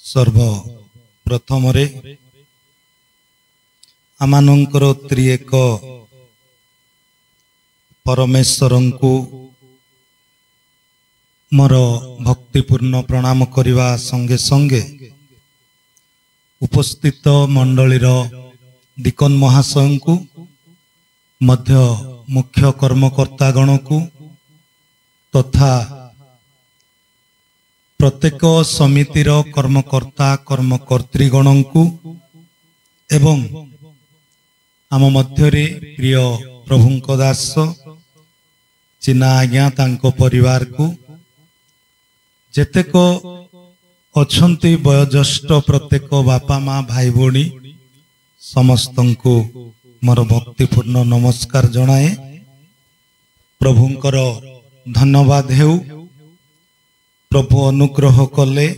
सर्वप्रथम आमानंकर त्रिएक परमेश्वर को मोर भक्तिपूर्ण प्रणाम करने संगे संगे उपस्थित मंडलीर डिकन महाशय को मध्य मुख्य कर्मकर्तागण को तथा प्रत्येक समितिर कर्मकर्ता कर्मकर्तृगण को एवं आम मध्य प्रिय प्रभुंक दास चिन्ना आज्ञा तांको परिवार को जेतेक अच्छन्ति वयोज्येष्ठ प्रत्येक बापा माँ भाई भौणी समस्त को मोर भक्तिपूर्ण नमस्कार जनाए। प्रभुंकर धन्यवाद हेउ प्रभु अनुग्रह कले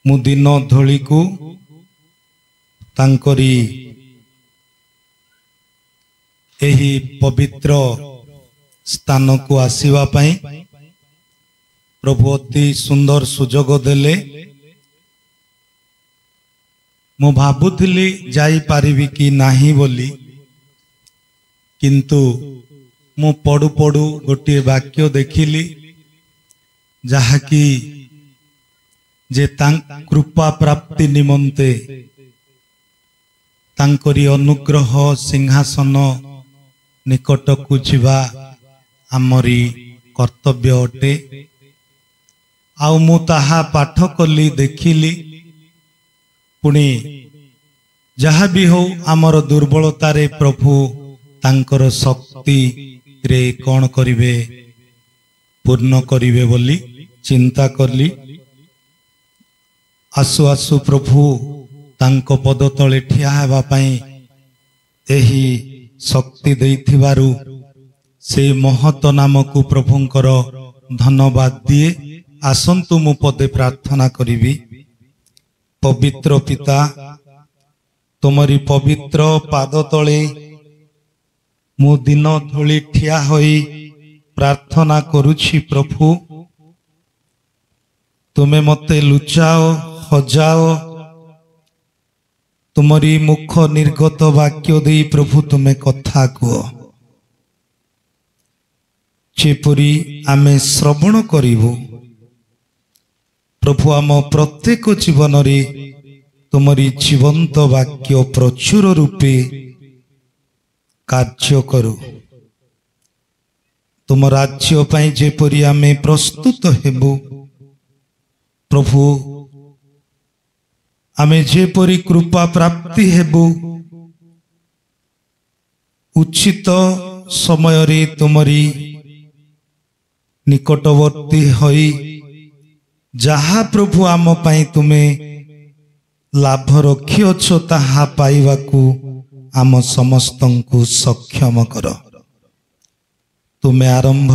मु दिन धोली को तांकरी एही पवित्र स्थान को आसीबा पई प्रभु अति सुंदर सुजोग देले। मु भाबुथिली जाई पारिबी कि नाही बोली, किंतु मु पड़ू पड़ू गोटे वाक्य देखिली जहाँकि जे कृपा प्राप्ति निमंते तांकरी अनुग्रह सिंहासन निकट को जीवा आमरी कर्तव्य अटे। आउ मु ताहा पाठ कली देखिली पुणी जहाँ भी हो आमर दुर्बलतारे प्रभु तांकर शक्ति रे कौन करिवे पूर्ण करिवे बोली चिंता करली। आसु आसु प्रभु तांको पद तले ठिया हेबा पई एही शक्ति देइथिबारु से महत नाम को प्रभुंकर धन्यवाद दिए। आसंतु मु पदे प्रार्थना करिवी। पवित्र पिता तुमरी पवित्र पाद तले मु दिन धोली ठिया होई प्रार्थना करुछि। प्रभु तुमे मते लुचाओ हजाओ तुमरी मुख निर्गत वाक्य दे प्रभु तुमे कथा कह जेपरी आमे श्रवण करिवु प्रभु आम प्रत्येक जीवन रे तुमरी जीवंत वाक्य प्रचुर रूपे कार्य करू। तुम राज्य पाई जेपरी आमे प्रस्तुत हेबु प्रभु आमे जेपरी कृपा प्राप्ति हेबु उचित समय रे तुमरी निकटवर्ती होई जहा प्रभु आम पाई तुमे लाभ रखिअछ ताहा पाइबाकू आम समस्त को सक्षम कर। तुमे आरंभ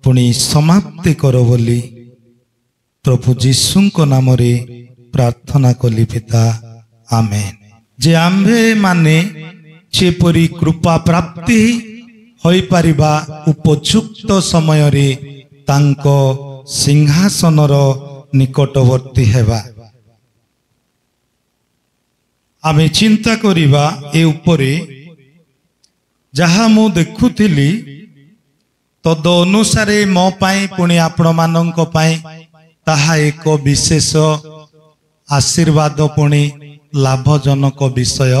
पुणी समाप्ति कर बोली प्रभु जीशुंको नाम रे प्रार्थना कली पिता आमेन। जे आम्भे माने जेपरी कृपा प्राप्ति होई पारिबा उपयुक्त समय रे तांको सिंहासनर निकटवर्ती हेबा आमे चिंता करिबा ए उपरे जहा मु देखुथिली तद अनुसारे मो पाई पुणी आपण मानक पाई ताहा एक विशेष आशीर्वाद पुणी लाभजनक विषय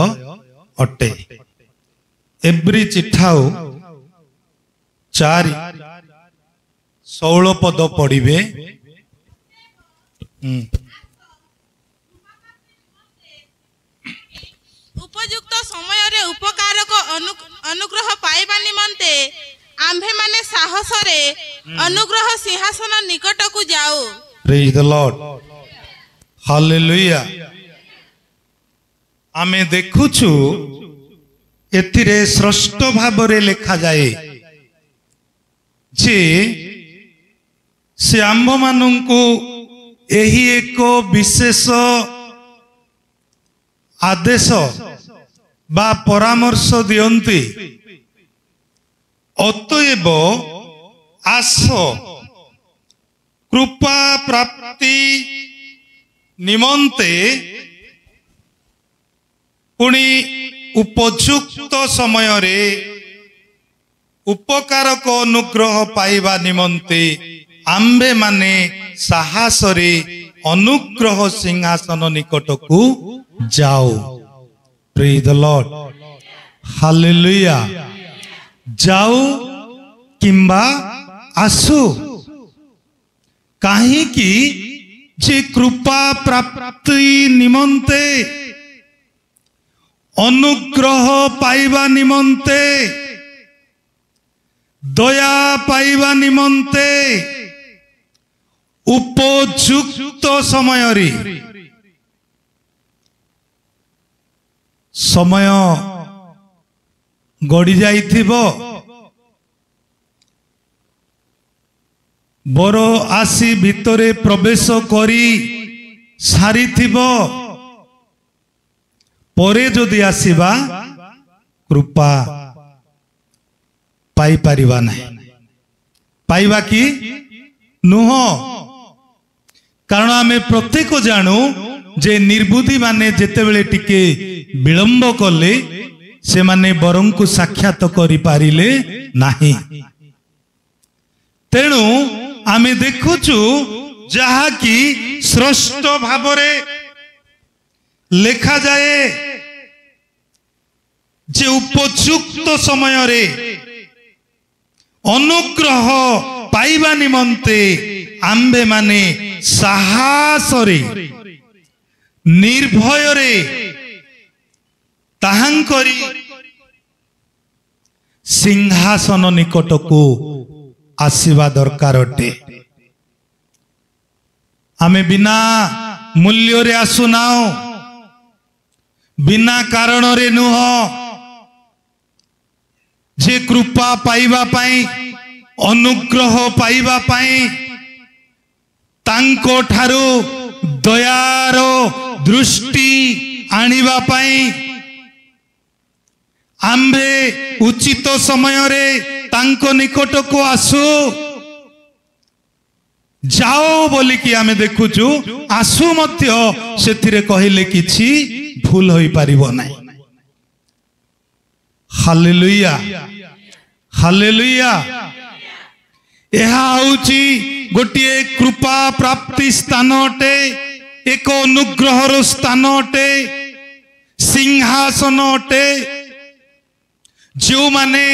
अटे। एब्री चिठाऊ 4:16 पद पढ़िबे। उपयुक्त समय रे उपकार को अनुग्रह पाइबा निमंते आम्भे माने साहस रे अनुग्रह सिंहासन निकट को जाओ। Praise the lord hallelujah. आमे देखुछु एथिरे श्रेष्ठ भाव रे लिखा जाए जे से आम्भ मानंकु एही एक विशेष आदेश बा परामर्श दियंती अतएव आस कृपा प्राप्ति निमंते पुणी उपयुक्त समय रे उपकारक अनुग्रह पाइबा निमंते आम्भे माने साहस रे अनुग्रह सिंहासन निकट को जाओ। Praise the lord, hallelujah. जाओ किंबा आसो, कहीं कि जे कृपा प्राप्ति निमंते अनुग्रह पाइबा निमंते दया पाइबा निमंते उपयुक्त समय रे समय गड़ी जाइथिबो, बर आसी भितरे प्रवेश करी सारिथिबो, परे जदि आसीबा कृपा पाई परिबा नहीं। पाइबा कि नुह, कारण आमे प्रत्येक जानू जे निर्बुद्धि माने जेतेबेले टिके विलंब कले से माने बरं को साक्षात करि पारिले नाही। तेणु आमे देखुचु जहा कि श्रेष्ठ भावरे लेखा जाए जे उपयुक्त समय रे अनुग्रह पाइबा निमंते आम्भे माने साहस रे निर्भय रे ताहांकरी सिंहासन निकट को आसीबा दरकार अटे। आमे बिना मूल्य रे आसुनाओ, बिना कारण रे नुह, जे कृपा पाइबा पाई अनुग्रह पाइबा पाई तांको ठारू दयार दृष्टि आनिबा पाई आम्भे उचित समय रे तांको निकट को आसु। जाओ बोली कि आमे देखुचु, आसु मध्य सेथिरे कहिले किछि भूल होई परिबो नाही। Hallelujah, hallelujah. यह होउची गोटिए कृपा प्राप्ति स्थान अटे, एक अनुग्रहर स्थान अटे, सिंहासन अटे। जो माने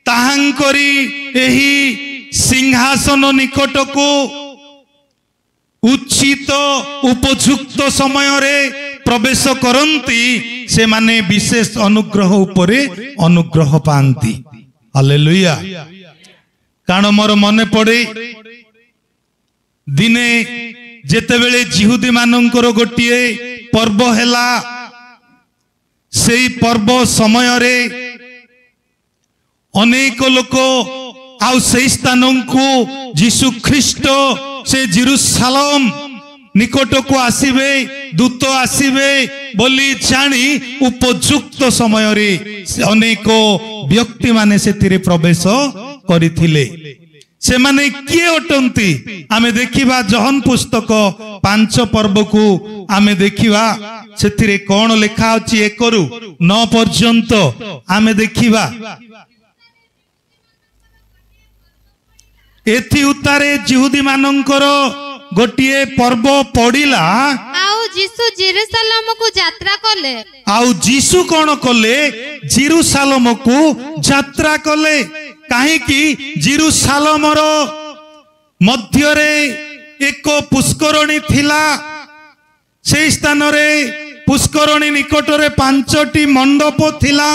ताहांकरी एही सिंहासन निकट को उचित उपयुक्त समय रे प्रवेश करंती से माने विशेष अनुग्रह उपरे अनुग्रह पांती। हालेलुया। कारण मोर मने पड़े दिने जेतेबेले जिहुदी मानंकर गोटिए पर्व हैला, सेई पर्व समय रे अनेक लोक आउ से स्थान को जीशु ख्रीष्ट से जेरूशलेम निकट को आसीबे, दूत आसीबे बोली जानी उपयुक्त समय रे अनेक व्यक्ति माने सेतिरे प्रवेश करिथिले। से माने किए अटंती आमे देखिबा जहन पुस्तक 5 पर्व को आमे देखिबा सेतिरे कोन लेखा अछि 1 रु 9 पर्यंत आमे देखिबा। एथि उतारे जिहुदी मानंकर गोटिए पर्व पड़िला। आउ जीसु जेरूशलेम को यात्रा कले। आउ जीसु कोन कले? जेरूशलेम को यात्रा कले। काहे कि जेरूशलेम रो मध्य रे एक पुष्करणी थिला। से स्थान रे पुष्करणी निकट रे 5टी मंडप थिला।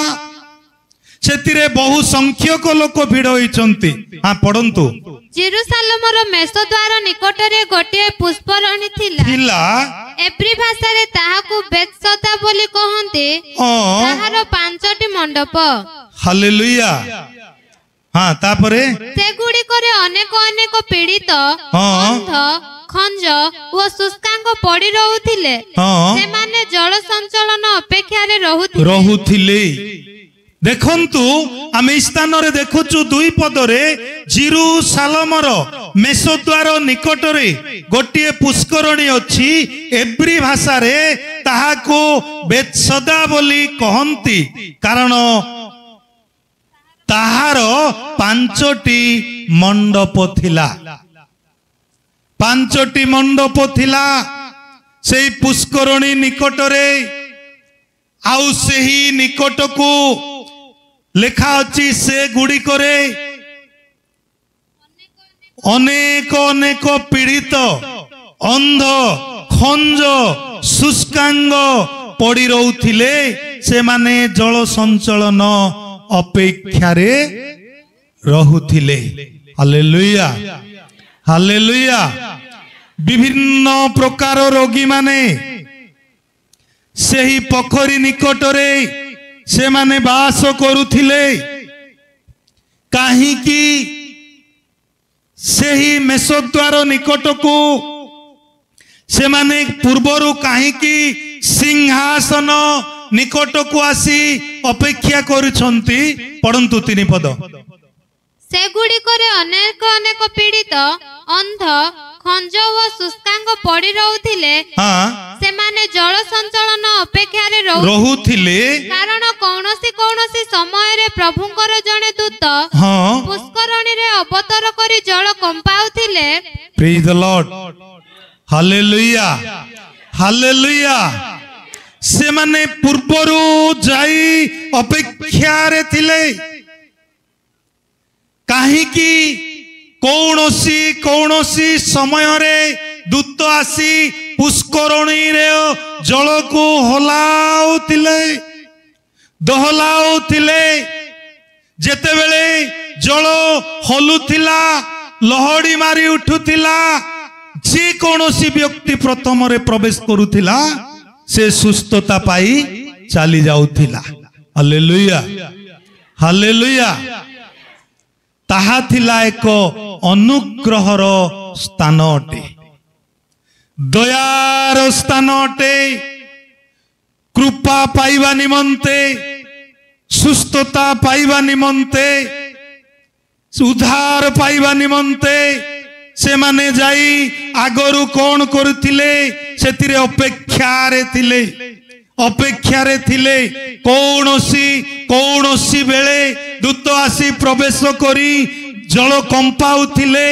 सेतिरे बहु संख्यक लोक भिड़ होइचंती। हां पढंतु। जेरूशलेम रो मेसो द्वार निकट रे गोटे पुष्करणी थिला। एप्री भाषा रे ताहाकू बेतसदा बोली कहंते। ताहारो 5टी मंडप। हालेलुया। हां तापरे से गुडी करे अनेक अनेक पीड़ित अंध खंज ओ शुष्कांग पड़ी रहुथिले। से माने जल संचलन अपेक्षा रे रहुथिले। देखंतु आम स्थान रे देखुचु दुई पदरे जेरुसालेमर मेसोद्वार निकट रे गोटे पुष्करणी अछि। एब्री भाषा रे ताहाको बेतसदा बोली कहंती, कारण ताहार 5टी मंडप थिला। 5टी मंडप थिला सेई पुष्करणी निकट रे। आउ सेही निकट को लेखा अछि से गुडी करे अनेक अनेक पीड़ित अंध खंज शुष्कांग पड़ी रहुथिले। से माने जल संचलन अपेक्षा रे रहुथिले। Hallelujah hallelujah. विभिन्न प्रकार रोगी माने सेही पोखरी निकट रे से माने बास करुथिले। काहे कि सेही मेसोद्वार निकट को से माने पूर्वरु काहे कि सिंहासन निकट को आसी अपेक्षा करुछंती। पढ़ंतु 3 पद। से गुडी करे अनेक अनेक पीड़ित अंध खंज व शुष्कांग पड़ी रहुथिले। से माने जल संचलन अपेक्षा रे रहुथिले, कारण कौनसी कौनसी समय रे प्रभुंकर जने दूत पुष्करणी रे अवतार करी जल कंपाउथिले। Praise the lord. Hallelujah hallelujah. से माने पूर्वरु जाई अपेक्षा रे थिले। काहे कि कौनसी कौनसी समय रे दूत आसी पुष्करणी रे जल को हलाउथिले दोहलाउथिले। जेतेबेले जल हलुथिला लहड़ी मारी उठुथिला, जे कौनसी व्यक्ति प्रथम रे प्रवेश करुथिला से सुस्थता पाई चली जाउथिला। Hallelujah hallelujah. ताहा थिला एक अनुग्रहर स्थान अटे, दयार स्थान अटे। कृपा पाइबा निमंते, सुस्थता पाइबा निमंते, उद्धार पाइबा निमंते से माने जाई आगरु कौन करुथिले सेतिरे अपेक्षा रे थिले। अपेक्षा रे थिले। कौनसी बेले दूत आसी प्रवेश करी जल कंपाउथिले।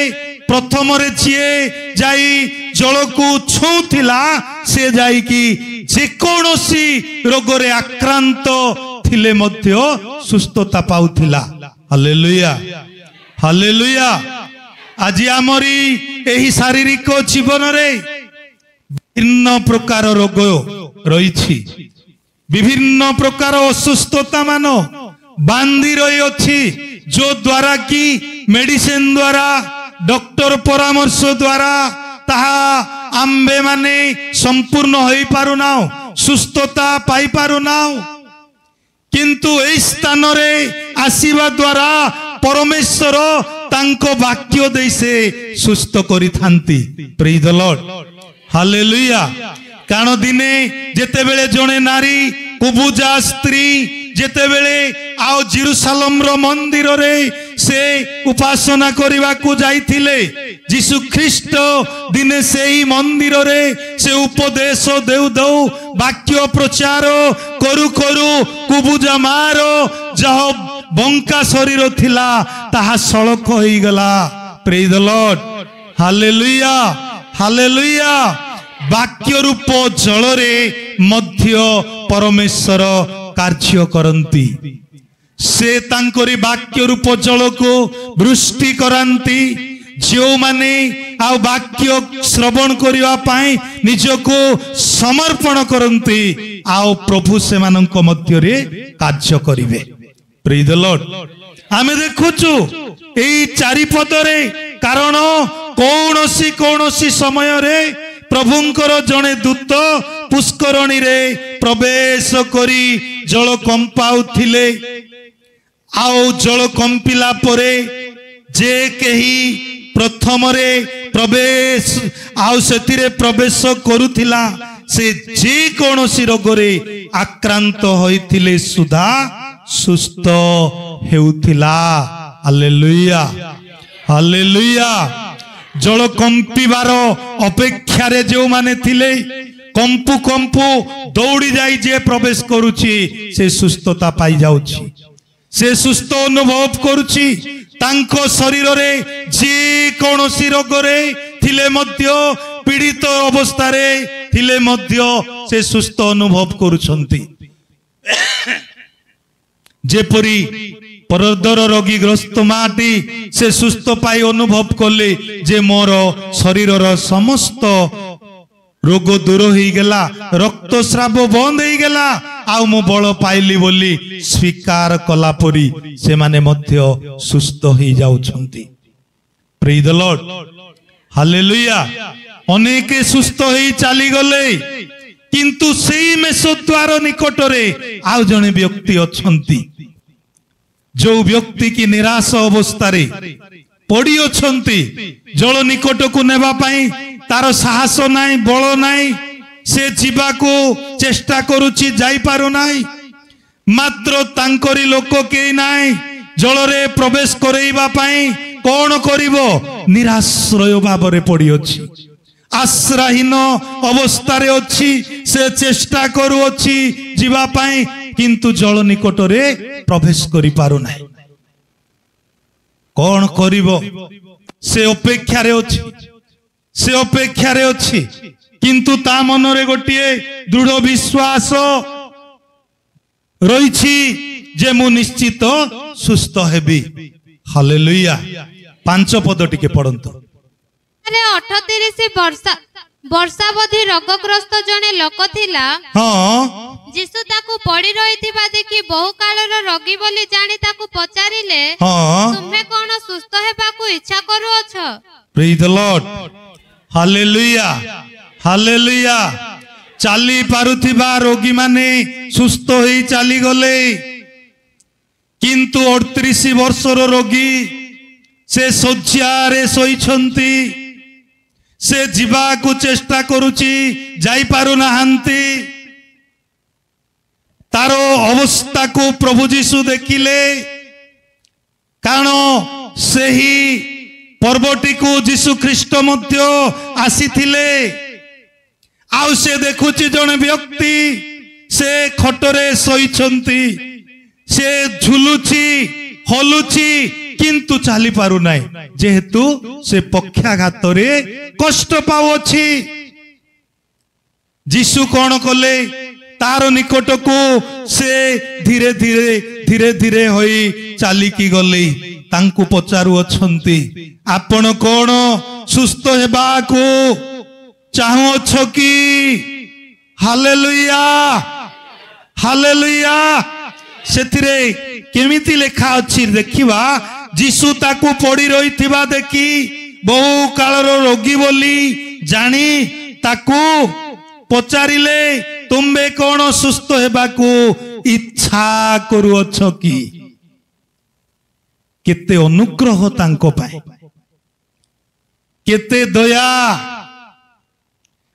प्रथम रे जिए जाई जल को छुथिला से जाई कि जे कौनसी रोग रे आक्रांत थिले मध्य सुस्थता पाउथिला। Hallelujah hallelujah. आज आमरी एही शारीरिक जीवन रे भिन्न प्रकार रोग रही, विभिन्न प्रकार असुस्थता मान बांधी रही अच्छी, जो द्वारा कि मेडिसिन द्वारा डॉक्टर परामर्श द्वारा ताहा आम्बे माने संपूर्ण होई पारुना, सुस्थता पाई पारुना। किंतु एई स्थान रे आसीबा द्वारा परमेश्वर तांको वाक्य दे से सुस्थ करि थांती। Praise the lord hallelujah. कारण दिने जेतेबेले जणे नारी कुबुजा स्त्री जेतेबेले आओ जेरुसालेम रो मंदिर रे से उपासना करिवा को जाइथिले, यीशु ख्रीष्ट दिने से ही मंदिर रे से उपदेश देउ देउ वाक्य प्रचार करू करू कुबुजा मारो जह बंका शरीर थिला ताहा सड़क होई गला। Praise the lord hallelujah hallelujah. वाक्य रूप जल रे मध्य परमेश्वर कार्य करंती। से तांकरी वाक्य रूप जल को वृष्टि करांती। जो माने आ वाक्य श्रवण करिवा पाई निजको समर्पण करंती, आओ प्रभु से मानक मध्य रे कार्य करिवे। Praise the Lord. आमे देखुचु एई चारिपद रे, कारण कौनसी कौनसी समय रे प्रभुंकर जणे दूत पुष्करणी रे प्रवेश करी जल कंपाउथिले। आओ जल कंपिला परे जे केही प्रथम रे प्रवेश आओ सेतिरे प्रवेश करुथिला, से जे कौनसी रोग रे आक्रांत होइथिले सुधा ସୁସ୍ଥ ହେଉଥିଲା। Hallelujah hallelujah. ଜଳ କମ୍ପିବାର ଅପେକ୍ଷାରେ ଯେଉଁମାନେ ଥିଲେ, କମ୍ପୁ କମ୍ପୁ ଦୌଡ଼ି ଯାଇ ଯିଏ ପ୍ରବେଶ କରୁଛି ସେ ସୁସ୍ଥତା ପାଇଯାଉଛି, ସେ ସୁସ୍ଥ ଅନୁଭବ କରୁଛି। ତାଙ୍କ ଶରୀରରେ ଯେ କୌଣସି ରୋଗରେ ଥିଲେ ମଧ୍ୟ, ପୀଡ଼ିତ ଅବସ୍ଥାରେ ଥିଲେ ମଧ୍ୟ ସେ ସୁସ୍ଥ ଅନୁଭବ କରୁଛନ୍ତି। ଯେପରି ପରଦର ରୋଗୀଗ୍ରସ୍ତ ମାଟି ସେ ସୁସ୍ଥ ପାଇ ଅନୁଭବ କଲେ ଯେ ମୋର ଶରୀରର ସମସ୍ତ ରୋଗ ଦୂର ହେଇଗଲା, ରକ୍ତସ୍ରାବ ବନ୍ଦ ହେଇଗଲା, ଆଉ ମୁଁ ବଳ ପାଇଲି ବୋଲି ସ୍ୱୀକାର କଲା ପରି ସେମାନେ ମଧ୍ୟ ସୁସ୍ଥ ହେଇଯାଉଛନ୍ତି। ପ୍ରେଜ୍ ଦ ଲର୍ଡ ହାଲେଲୁୟା। ଅନେକ ସୁସ୍ଥ ହେଇ ଚାଲିଗଲେ, କିନ୍ତୁ ସେଇ ମେଷଦ୍ୱାର ନିକଟରେ ଆଉ ଜଣେ ବ୍ୟକ୍ତି ଅଛନ୍ତି, ଯୋଉ ବ୍ୟକ୍ତି କି ନିରାଶ ଅବସ୍ଥାରେ ପଡ଼ି ଅଛନ୍ତି। ଜଳ ନିକଟକୁ ନେବା ପାଇଁ ତାର ସାହସ ନାହିଁ, ବଳ ନାହିଁ, ସେ ଯିବାକୁ ଚେଷ୍ଟା କରୁଛି, ଯାଇପାରୁନାହିଁ। ମାତ୍ର ତାଙ୍କରି ଲୋକ କେହି ନାହିଁ ଜଳରେ ପ୍ରବେଶ କରେଇବା ପାଇଁ। କଣ କରିବ? ନିରାଶ୍ରୟ ଭାବରେ ପଡ଼ିଅଛି, ଆଶ୍ରୟହୀନ ଅବସ୍ଥାରେ ଅଛି। ସେ ଚେଷ୍ଟା କରୁଅଛି ଯିବା ପାଇଁ, କିନ୍ତୁ ଜଳ ନିକଟରେ ପ୍ରବେଶ କରିପାରୁନାହିଁ। କଣ କରିବ? ସେ ଅପେକ୍ଷାରେ ଅଛି, ସେ ଅପେକ୍ଷାରେ ଅଛି, କିନ୍ତୁ ତା ମନରେ ଗୋଟିଏ ଦୃଢ ବିଶ୍ୱାସ ରହିଛି ଯେ ମୁଁ ନିଶ୍ଚିତ ସୁସ୍ଥ ହେବି। ହାଲେଲୁୟା। 5 ପଦ ଟିକେ ପଢନ୍ତୁ। 38 ବର୍ଷାବଧି ରୋଗଗ୍ରସ୍ତ ଜଣେ ଲୋକ ଥିଲା। ଯୀଶୁ ତାକୁ ପଡ଼ି ରହିଥିବା ଦେଖି ବହୁ କାଳର ରୋଗୀ ବୋଲି ଜାଣି ତାକୁ ପଚାରିଲେ, ତୁମେ କଣ ସୁସ୍ଥ ହେବାକୁ ଇଚ୍ଛା କରୁଅଛ? ପ୍ରେଜ୍ ଦ ଲର୍ଡ ହାଲେଲୁୟା ହାଲେଲୁୟା। ଚାଲି ପାରୁଥିବା ରୋଗୀମାନେ ସୁସ୍ଥ ହେଇ ଚାଲିଗଲେ, କିନ୍ତୁ 38 ବର୍ଷର ରୋଗୀ ସେ ଶଯ୍ୟାରେ ଶୋଇଛନ୍ତି। ସେ ଯିବାକୁ ଚେଷ୍ଟା କରୁଛି, ଯାଇପାରୁନାହାନ୍ତି। ତାର ଅବସ୍ଥାକୁ ପ୍ରଭୁ ଯୀଶୁ ଦେଖିଲେ, କାରଣ ସେହି ପର୍ବଟିକୁ ଯୀଶୁ ଖ୍ରୀଷ୍ଟ ମଧ୍ୟ ଆସିଥିଲେ। ଆଉ ସେ ଦେଖୁଛି ଜଣେ ବ୍ୟକ୍ତି ସେ ଖଟରେ ଶୋଇଛନ୍ତି, ସେ ଝୁଲୁଛି, ହଲୁଛି, କିନ୍ତୁ ଚାଲି ପାରୁନାହିଁ, ଯେହେତୁ ସେ ପକ୍ଷାଘାତରେ କଷ୍ଟ ପାଉଅଛି। ଯୀଶୁ କଣ କଲେ? ତାର ନିକଟକୁ ସେ ଧୀରେ ଧୀରେ ହୋଇ ଚାଲିକି ଗଲେ। ତାଙ୍କୁ ପଚାରୁଅଛନ୍ତି, ଆପଣ କଣ ସୁସ୍ଥ ହେବାକୁ ଚାହୁଁଅଛ କି? Hallelujah hallelujah. ସେଥିରେ କେମିତି ଲେଖା ଅଛି ଦେଖିବା। ଯୀଶୁ ତାକୁ ପଡ଼ି ରହିଥିବା ଦେଖି ବହୁ କାଳର ରୋଗୀ ବୋଲି ଜାଣି ତାକୁ ପଚାରିଲେ, ତୁମେ କଣ ସୁସ୍ଥ ହେବାକୁ ଇଚ୍ଛା କରୁଅଛ କି? କେତେ ଅନୁଗ୍ରହ ତାଙ୍କ ପାଇଁ, କେତେ ଦୟା।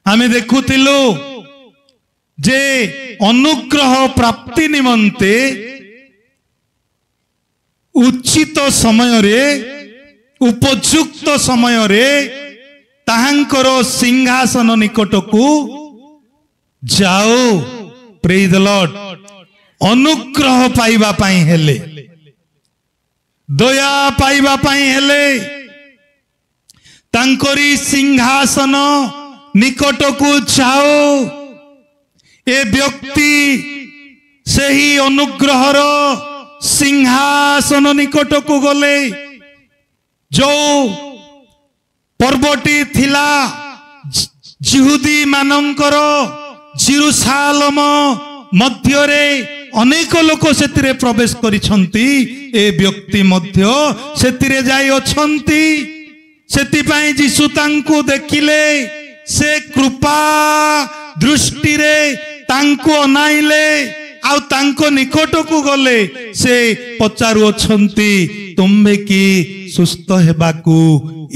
ଆମେ ଦେଖୁଥିଲୁ ଯେ ଅନୁଗ୍ରହ ପ୍ରାପ୍ତି ନିମନ୍ତେ ଉଚିତ ସମୟରେ, ଉପଯୁକ୍ତ ସମୟରେ ତାହାଙ୍କର ସିଂହାସନ ନିକଟକୁ ଯାଉ। ପ୍ରେଜ୍ ଦ ଲର୍ଡ। ଅନୁଗ୍ରହ ପାଇବା ପାଇଁ ହେଲେ, ଦୟା ପାଇବା ପାଇଁ ହେଲେ ତାଙ୍କରି ସିଂହାସନ ନିକଟକୁ ଯାଉ। ଏ ବ୍ୟକ୍ତି ସେହି ଅନୁଗ୍ରହର ସିଂହାସନ ନିକଟକୁ ଗଲେ। ଯୋଉ ପର୍ବଟି ଥିଲା ଯିହୁଦୀ ମାନଙ୍କର, ଜେରୁସାଲେମ ମଧ୍ୟରେ ଅନେକ ଲୋକ ସେଥିରେ ପ୍ରବେଶ କରିଛନ୍ତି। ଏ ବ୍ୟକ୍ତି ମଧ୍ୟ ସେଥିରେ ଯାଇ ଅଛନ୍ତି। ସେଥିପାଇଁ ଯୀଶୁ ତାଙ୍କୁ ଦେଖିଲେ, ସେ କୃପା ଦୃଷ୍ଟିରେ ତାଙ୍କୁ ଅନାଇଲେ, ଆଉ ତାଙ୍କ ନିକଟକୁ ଗଲେ। ସେ ପଚାରୁଅଛନ୍ତି, ତୁମେ କି ସୁସ୍ଥ ହେବାକୁ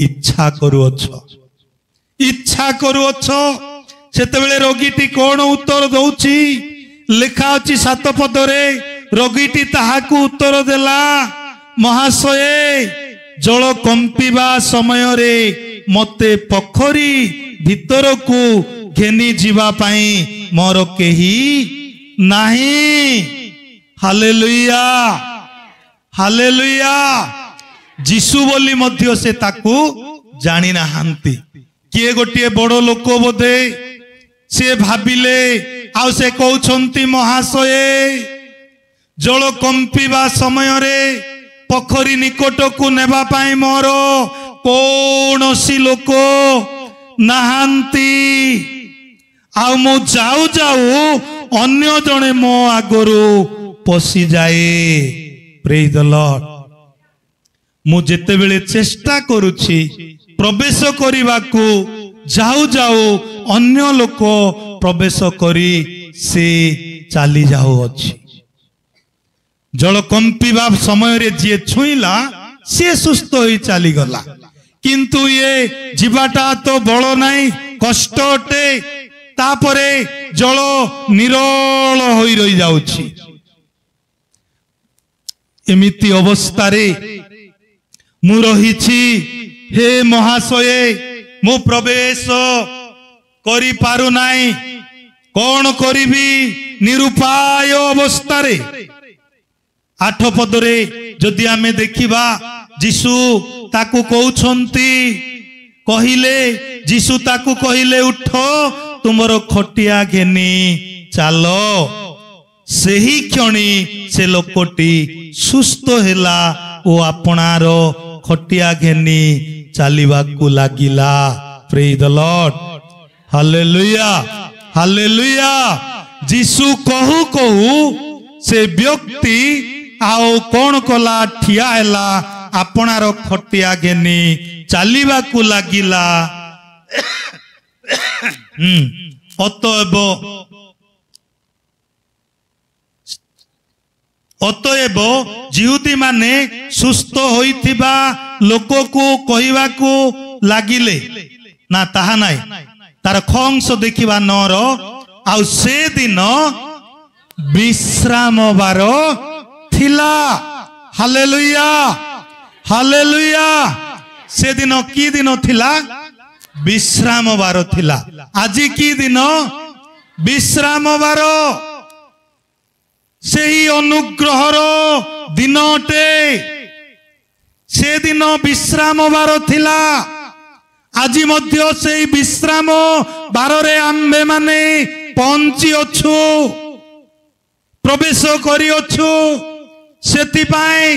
ଇଚ୍ଛା କରୁଅଛ? ଇଚ୍ଛା କରୁଅଛ? ସେତେବେଳେ ରୋଗୀଟି କଣ ଉତ୍ତର ଦଉଛି? ଲେଖା ଅଛି 7 ପଦରେ, ରୋଗୀଟି ତାହାକୁ ଉତ୍ତର ଦେଲା, ମହାଶୟ, ଜଳ କମ୍ପିବା ସମୟରେ ମତେ ପୋଖରୀ ଭିତରକୁ ଘେନି ଯିବା ପାଇଁ ମୋର କେହି ନାହିଁ। Hallelujah, hallelujah. ଯୀଶୁ ବୋଲି ମଧ୍ୟ ସେ ତାକୁ ଜାଣି ନାହାନ୍ତି। କିଏ ଗୋଟିଏ ବଡ଼ ଲୋକ ବୋଧେ, ସେ ଭାବିଲେ, ଆଉ ସେ କହୁଛନ୍ତି, ମହାଶୟ, ଜଳ କମ୍ପିବା ସମୟରେ ପୋଖରୀ ନିକଟକୁ ନେବା ପାଇଁ ମୋର କୌଣସି ଲୋକ ନାହାନ୍ତି, ଆଉ ମୁଁ ଯାଉ ଯାଉ ଅନ୍ୟ ଜଣେ ମୋ ଆଗରୁ ପଶିଯାଏ। ପ୍ରେଜ୍ ଦ ଲର୍ଡ। ମୁଁ ଯେତେବେଳେ ଚେଷ୍ଟା କରୁଛି ପ୍ରବେଶ କରିବାକୁ, ଯାଉ ଯାଉ ଅନ୍ୟ ଲୋକ ପ୍ରବେଶ କରି ସେ ଚାଲି ଯାଉଅଛି। ଜଳ କମ୍ପିବା ସମୟରେ ଯିଏ ଛୁଇଁଲା ସିଏ ସୁସ୍ଥ ହୋଇ ଚାଲିଗଲା, କିନ୍ତୁ ଇଏ ଯିବାଟା ତ ବଳ ନାହିଁ, କଷ୍ଟ ଅଟେ। ତାପରେ ଜଳ ନିରୋଳ ହୋଇ ରହିଯାଉଛି। ଏମିତି ଅବସ୍ଥାରେ ମୁଁ ରହିଛି। ହେ ମହାଶୟ, ମୁଁ ପ୍ରବେଶ କରିପାରୁନାହିଁ, କଣ କରିବି? ନିରୁପାୟ ଅବସ୍ଥାରେ। 8 ପଦରେ ଯଦି ଆମେ ଦେଖିବା, ଯୀଶୁ ତାକୁ କହୁଛନ୍ତି, କହିଲେ, ଯୀଶୁ ତାକୁ କହିଲେ, ଉଠ, ତୁମର ଖଟିଆ ଘେନି ଚାଲ। ସେହି କ୍ଷଣି ସେ ଲୋକଟି ସୁସ୍ଥ ହେଲା ଓ ଆପଣାର ଖଟିଆ ଘେନି ଚାଲିବାକୁ ଲାଗିଲା। ପ୍ରେଜ୍ ଦ ଲର୍ଡ, ହାଲେଲୁୟା, ହାଲେଲୁୟା। ଯୀଶୁ କହୁ କହୁ ସେ ବ୍ୟକ୍ତି ଆଉ କଣ କଲା? ଠିଆ ହେଲା, ଆପଣାର ଖଟିଆ ଘେନି ଚାଲିବାକୁ ଲାଗିଲା। ଅତଏବ ଯିହୁଦୀ ମାନେ ସୁସ୍ଥ ହୋଇଥିବା ଲୋକକୁ କହିବାକୁ ଲାଗିଲେ, ନା ତାହା ନାହିଁ, ତାର ଖଂସ ଦେଖିବା 9ର, ଆଉ ସେଦିନ ବିଶ୍ରାମ ବାର ଥିଲା। Hallelujah, hallelujah. ସେଦିନ କି ଦିନ ଥିଲା? ବିଶ୍ରାମ ବାର ଥିଲା। ଆଜି କି ଦିନ? ବିଶ୍ରାମ ବାର। ସେହି ଅନୁଗ୍ରହର ଦିନ ଅଟେ। ସେଦିନ ବିଶ୍ରାମ ବାର ଥିଲା। ଆଜି ମଧ୍ୟ ସେହି ବିଶ୍ରାମ ବାରରେ ଆମ୍ଭେମାନେ ପହଞ୍ଚି ଅଛୁ, ପ୍ରବେଶ କରିଅଛୁ। ସେଥିପାଇଁ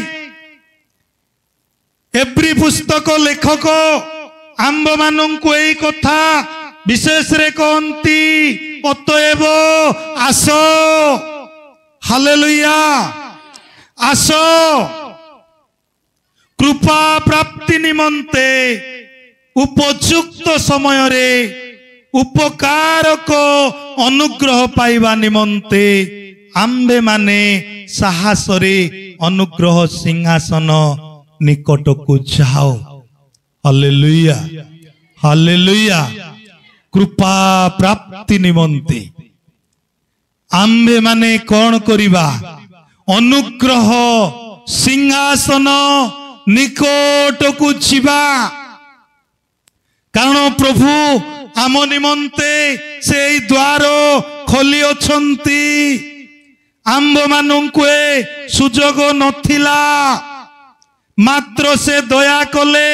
ଏବ୍ରୀ ପୁସ୍ତକ ଲେଖକ ଆମ୍ଭମାନଙ୍କୁ ଏହି କଥା ବିଶେଷରେ କହନ୍ତି, ଅତଏବ ଆସ। ହାଲେଲୁୟା, ଆସ। କୃପା ପ୍ରାପ୍ତି ନିମନ୍ତେ ଉପଯୁକ୍ତ ସମୟରେ ଉପକାରକ ଅନୁଗ୍ରହ ପାଇବା ନିମନ୍ତେ ଆମ୍ଭେମାନେ ସାହସରେ ଅନୁଗ୍ରହ ସିଂହାସନ ନିକଟକୁ ଯାଅ। Hallelujah, hallelujah. କୃପା ପ୍ରାପ୍ତି ନିମନ୍ତେ ଆମ୍ଭେମାନେ କଣ କରିବା? ଅନୁଗ୍ରହ ସିଂହାସନ ନିକଟକୁ ଯିବା। କାରଣ ପ୍ରଭୁ ଆମ ନିମନ୍ତେ ସେଇ ଦ୍ୱାର ଖୋଲି ଅଛନ୍ତି। ଆମ୍ଭମାନଙ୍କୁ ଏ ସୁଯୋଗ ନଥିଲା, ମାତ୍ର ସେ ଦୟା କଲେ।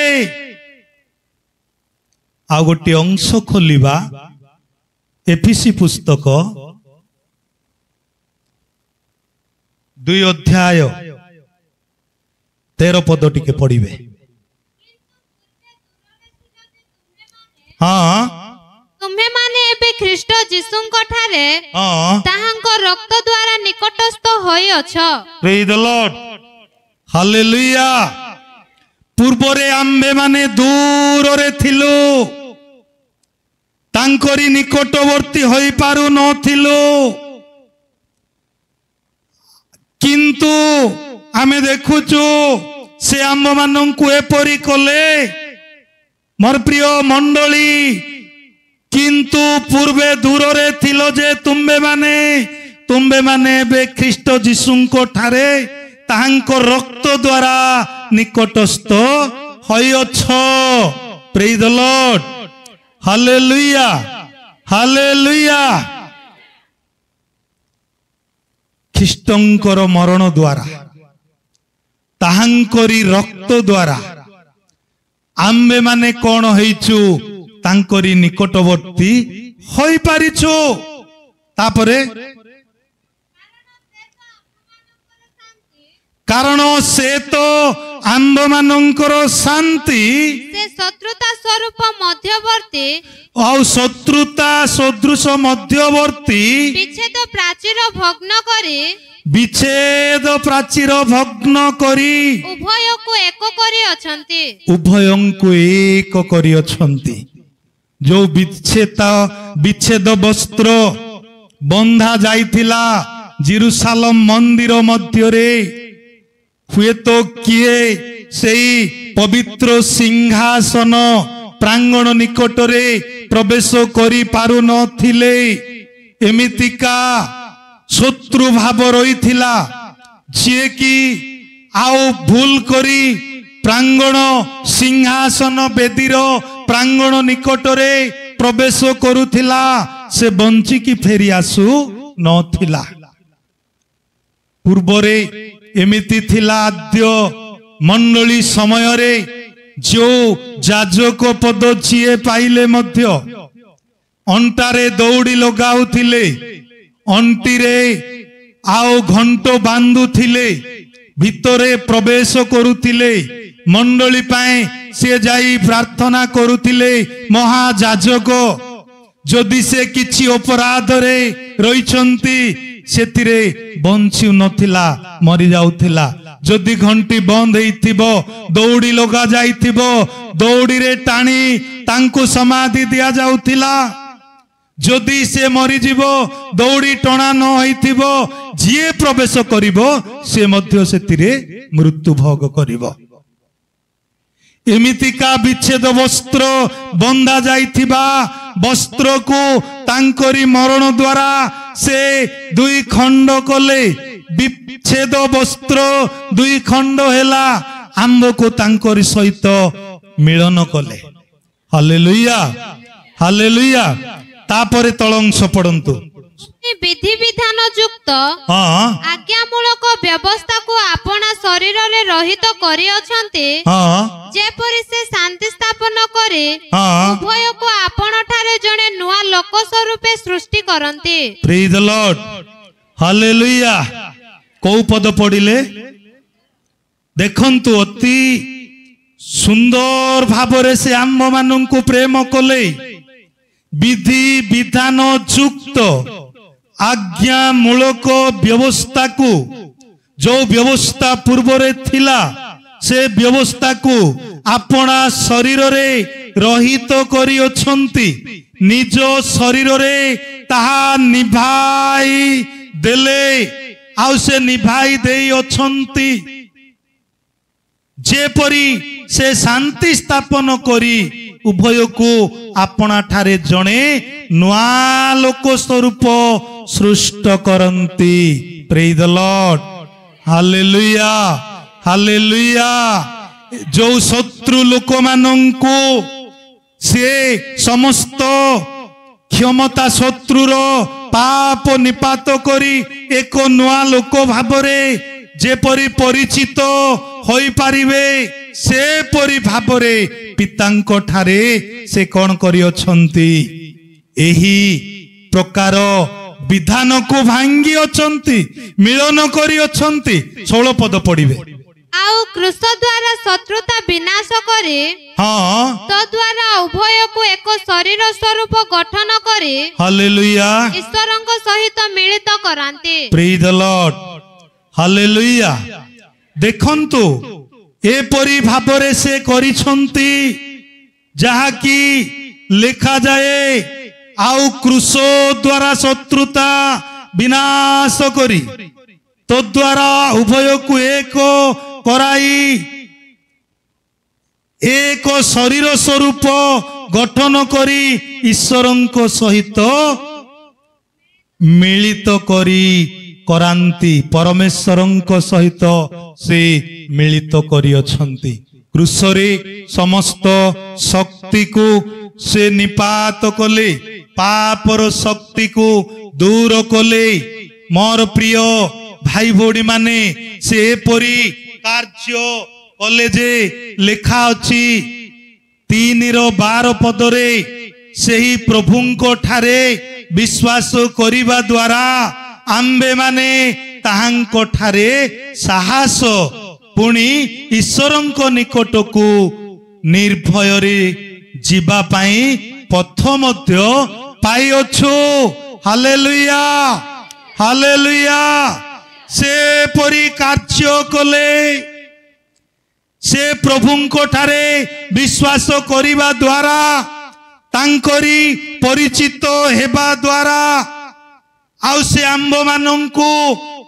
ଆଉ ଗୋଟିଏ ଅଂଶ ଖୋଲିବା, ଏଫେସୀ ପୁସ୍ତକ 2 ଅଧ୍ୟାୟ 13 ପଦ ଟିକେ ପଢିବେ। ହଁ, ତୁମ୍ଭେମାନେ ଏବେ ଖ୍ରୀଷ୍ଟ ଯୀଶୁଙ୍କ ଠାରେ ତାହାଙ୍କ ରକ୍ତ ଦ୍ୱାରା ନିକଟସ୍ଥ ହୋଇଅଛ। ପ୍ରେଜ୍ ଦ ଲର୍ଡ, ହାଲେଲୁୟା। ପୂର୍ବରେ ଆମ୍ଭେମାନେ ଦୂରରେ ଥିଲୁ, ତାଙ୍କରି ନିକଟବର୍ତ୍ତୀ ହୋଇପାରୁ ନଥିଲୁ, କିନ୍ତୁ ଆମେ ଦେଖୁଛୁ ସେ ଆମ୍ଭମାନଙ୍କୁ ଏପରି କଲେ। ମୋର ପ୍ରିୟ ମଣ୍ଡଳୀ, କିନ୍ତୁ ପୂର୍ବେ ଦୂରରେ ଥିଲ ଯେ ତୁମ୍ଭେମାନେ तुम्बे माने बे ख्रीष्ट जीशुंको ठारे ताहांको रक्त द्वारा निकटस्थ होइछ। Praise the lord, hallelujah hallelujah. ख्रीष्टंकर मरण द्वारा ताहांकरी रक्त द्वारा आम्बे माने कौन होइछु तांकरी निकटवर्ती होई पारिछु। तापरे कारण से तो आंब मानकर शांति से शत्रुता स्वरूप मध्यवर्ती और शत्रुता सदृश मध्यवर्ती विच्छेद प्राचीर भग्न करी विच्छेद प्राचीर भग्न करी उभय को एक करी अछंती उभयंकु एक करी अछंती। जो विच्छेद वस्त्र बंधा जाइथिला जेरुसालेम मंदिर मध्यरे हुए तो किए सेई पवित्र सिंहासन प्रांगण निकटरे प्रवेश करी पारु नथिले। एमितिका शत्रु भाव रहिथिला जे कि आओ भूल करी प्रांगण सिंहासन बेदीर प्रांगण निकटरे प्रवेश करुथिला से बंची की फेरी आसु नथिला। पूर्वरे एमिति थिला आद्य मंडली समय रे जो जाजक पद जिए पाइले मध्य अंटारे दौड़ी लगाउथिले अंटीरे आओ घंटो बांधुथिले भितरे प्रवेश करुथिले मंडली पाए से जाई प्रार्थना करुथिले। महाजाजक जदि से किछि अपराध रे रहिछंती सेतिरे बंची नथिला मरी जाउथिला। जदि घंटी बंद हेइथिबो दौड़ी लगा जाइथिबो दौड़ी रे टाणी तांको समाधि दिया जाउथिला। जदि से मरी जीवो दौड़ी टणा न होइथिबो जिए प्रवेश करिवो से मध्य सेतिरे मृत्यु भोग करिवो। एमितिका विच्छेद वस्त्र बंधा जाइथिबा वस्त्र को तांकरी मरण द्वारा से दुई खंड कले। विच्छेद वस्त्र दुई खंड हेला आंब को तांकरी सहित मिलन कले। Hallelujah hallelujah. तापरे तळंश पढंतु। विधि विधान युक्त आज्ञामूलक व्यवस्था को अपना शरीर रे रहित करी अछंती जेपरि से शांति स्थापन करे उभय को आपण ठारे जणे नुआ लोक स्वरूपे सृष्टि करंती। Praise the lord, hallelujah. को पद पढ़िले देखंतु अति सुंदर भावरे से आम्भ मानंकु प्रेम कले। विधि विधान युक्त आज्ञा मूलक व्यवस्था को जो व्यवस्था पूर्वरे थिला से व्यवस्था को अपना शरीर रे रहित करी अछंती। निज शरीर रे ताहा निभाई देले आउ से निभाई देई अछंती। जेपरी से शांति स्थापन करी उभय को अपना ठारे जणे नुआ लोक स्वरूप सृष्ट करंती। Praise the lord, hallelujah hallelujah. जो शत्रु लोक मानंकु से समस्त क्षमता शत्रुर पाप निपात करी एक नुआ लोक भावरे जेपरी परिचित होई पारिबे से परि भावरे पितांको ठारे से कौन करी अछंती। एही प्रकार विधान को भांगी अछंती मिलन करी अछंती। 16 पद पढ़िबे। आउ क्रूस द्वारा शत्रुता विनाश करे तो द्वारा उभय को एक शरीर स्वरूप गठन करे हालेलुया ईश्वरଙ୍କ सहित मिलित करांते। Praise the lord, hallelujah. देखंतु एपरी भावरे से करिछंती जहा की लिखा जाए आउ क्रूस द्वारा शत्रुता विनाश करी तो द्वारा उभय को एक कराई एक शरीर स्वरूप गठन करी ईश्वरଙ୍କ सहित मिलित करी करांती परमेश्वरଙ୍କ सहित से मिलित करी अछंती क्रूसरे समस्त शक्ति को से निपात कले पापर शक्ति को दूर कले मोर प्रिय भाई भौणी माने से परी कार्य कले जे लेखा अछि 3:12 पदरे सेही प्रभुंको ठारे विश्वास करिबा द्वारा आम्बे माने ताहांको ठारे साहस पुणी ईश्वरंको निकटकू निर्भय रे जीवा पाई पथ मध्य पाइअछु हालेलुया हालेलुया से परी कार्य कले से प्रभुंको ठारे विश्वास करिबा द्वारा तांकरी परिचित हेबा द्वारा आउ से आंब मानंकु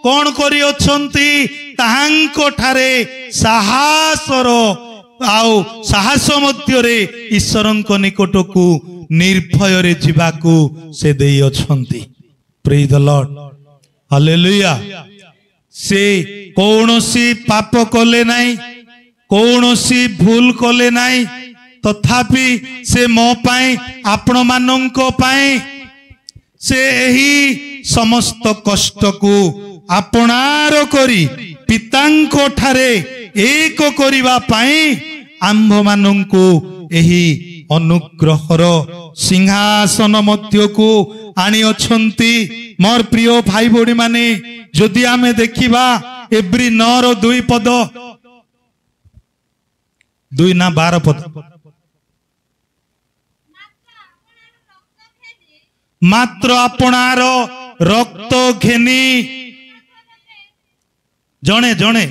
कौन करी अछंती ताहांको ठारे साहसर आउ साहस मध्य रे ईश्वरंको निकटकू निर्भय रे जीवाकू से देई अछंती प्रेज द लॉर्ड हालेलुया से कौनसी पाप कले नाही कौनसी भूल कले नाही तथापि से मो पाई आपण मानंको पाई से एही समस्त कष्ट को आपणार करी पितांको ठारे एक करिबा पाई आंभ मानंको एही अनुग्रहर सिंहासन मध्य को आनी अछंती मोर प्रिय भाई भौणी माने जदि आमे देखिबा एब्री 9:2 पद 2 ना 12 पद मात्र आपणार रक्त घेनी जणे जणे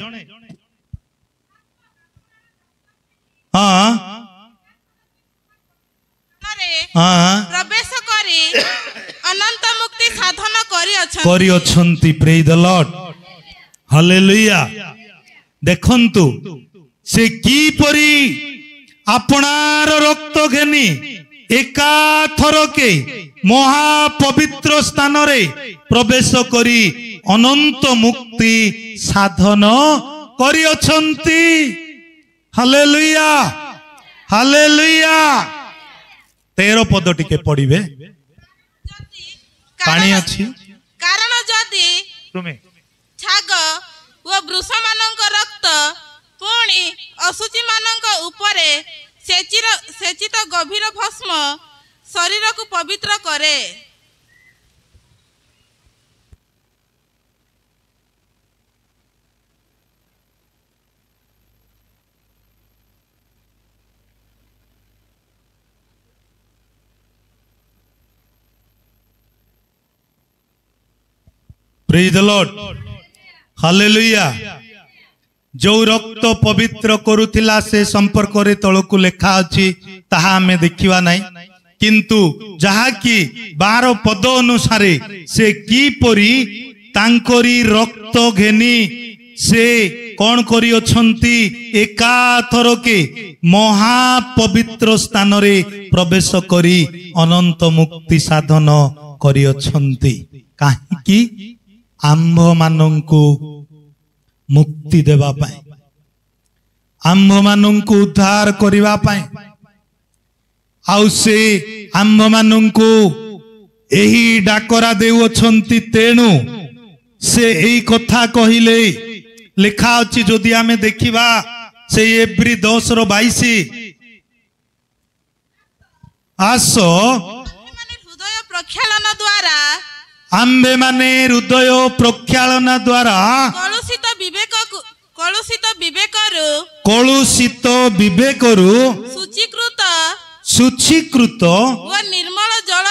हाँ प्रवेश करी अनंत मुक्ति साधन करी अछंती प्रेज द लॉर्ड हालेलुया देखंतु से की परी आपणार रक्त घेनी एका थरके महापवित्र स्थान रे प्रवेश करी अनंत मुक्ति साधन करी अछंती हालेलुया हालेलुया 13 पद टिके पढ़िबे पानी अछि कारण जदि तुमे छाग व वृष मानक रक्त पुणी असुचि मानक उपरे सेचित गभीर भस्म शरीर को पवित्र करे प्रेज द लॉर्ड हालेलुया जो रक्त पवित्र करुथिला से संपर्क रे तळकु लेखा अछि ताहा हमें देखिवा नाही किंतु जहा कि 12 पद अनुसारे से की परी तांकरी रक्त घेनी से कौन करी अछंती एका थरके महापवित्र स्थान रे प्रवेश करी अनंत मुक्ति साधन करी अछंती काहे कि आंभ मानंकु मुक्ति देवा पाए आंभ मानंकु उद्धार करिवा पाए आउ से आंभ मानंकु एही डाकरा देउ अछंती तेणु से एही कथा कहिले लिखा अछि जदि आमे देखिबा से एब्री 10:22 आसो हृदय प्रक्षालन द्वारा आंबे माने हृदय प्रक्षालन द्वारा कलुषित विवेकरु शुचीकृत व निर्मल जल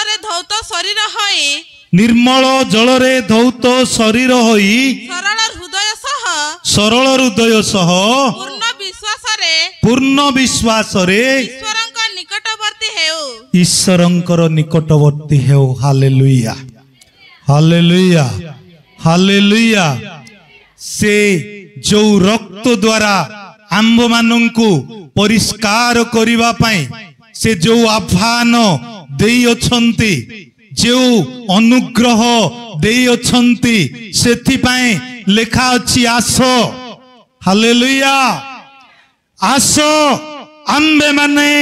रे धौत शरीर होई सरल हृदय सह पूर्ण विश्वास रे ईश्वरंकर निकटवर्ती हेउ हालेलुया हालेलुया हालेलुया से जो रक्त द्वारा आंब मानंकु परिष्कार करिवा पाई से जो आह्वान देई अछंती जो अनुग्रह देई अछंती सेथिपाई लेखा अछि आस हालेलुया आस आम्बे माने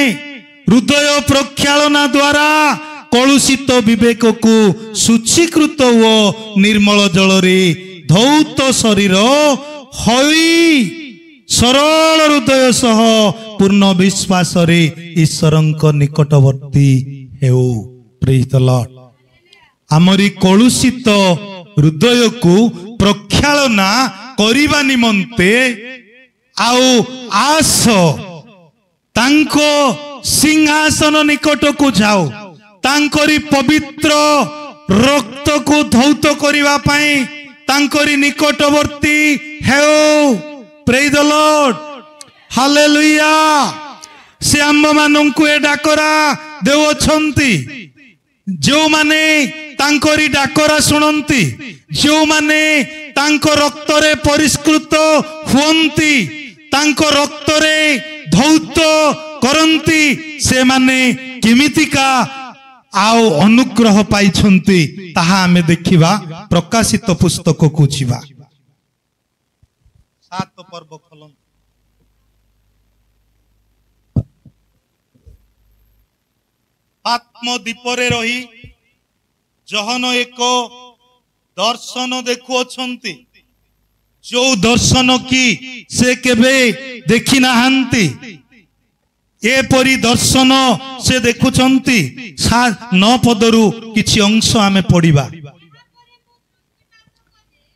हृदय प्रक्षालना द्वारा कलुषित विवेक को शुचीकृत व निर्मल जल रे धौत शरीर हई सरल हृदय सह पूर्ण विश्वास रे ईश्वरंक निकटवर्ती हेउ प्रेज द लॉर्ड आमरी कलुषित हृदय को प्रक्षालना करिबा निमंते आउ आस तांको सिंहासन निकट को जाओ तांकरी पवित्र रक्त को धौत करिबा पई तांकरी निकटवर्ती हेउ प्रेज द लॉर्ड हालेलुया से आम्ब मानंकु ए डाकरा देउछंती जो माने तांकरी डाकरा सुनंती जो माने तांको रक्त रे परिष्कृत हुंती तांको रक्त रे धौत करंती से माने किमितिका आउ अनुग्रह पाइछंती ताहा आमे देखिबा प्रकाशित पुस्तक को जिबा 7 पर्व खोलन आत्मदीप रे रही जहन एक दर्शन देखुअछंती जो दर्शन की से केबे देखि नाहंती ए परी दर्शन से देखुछंती 9 पदरु किछि अंश आमे पढिबा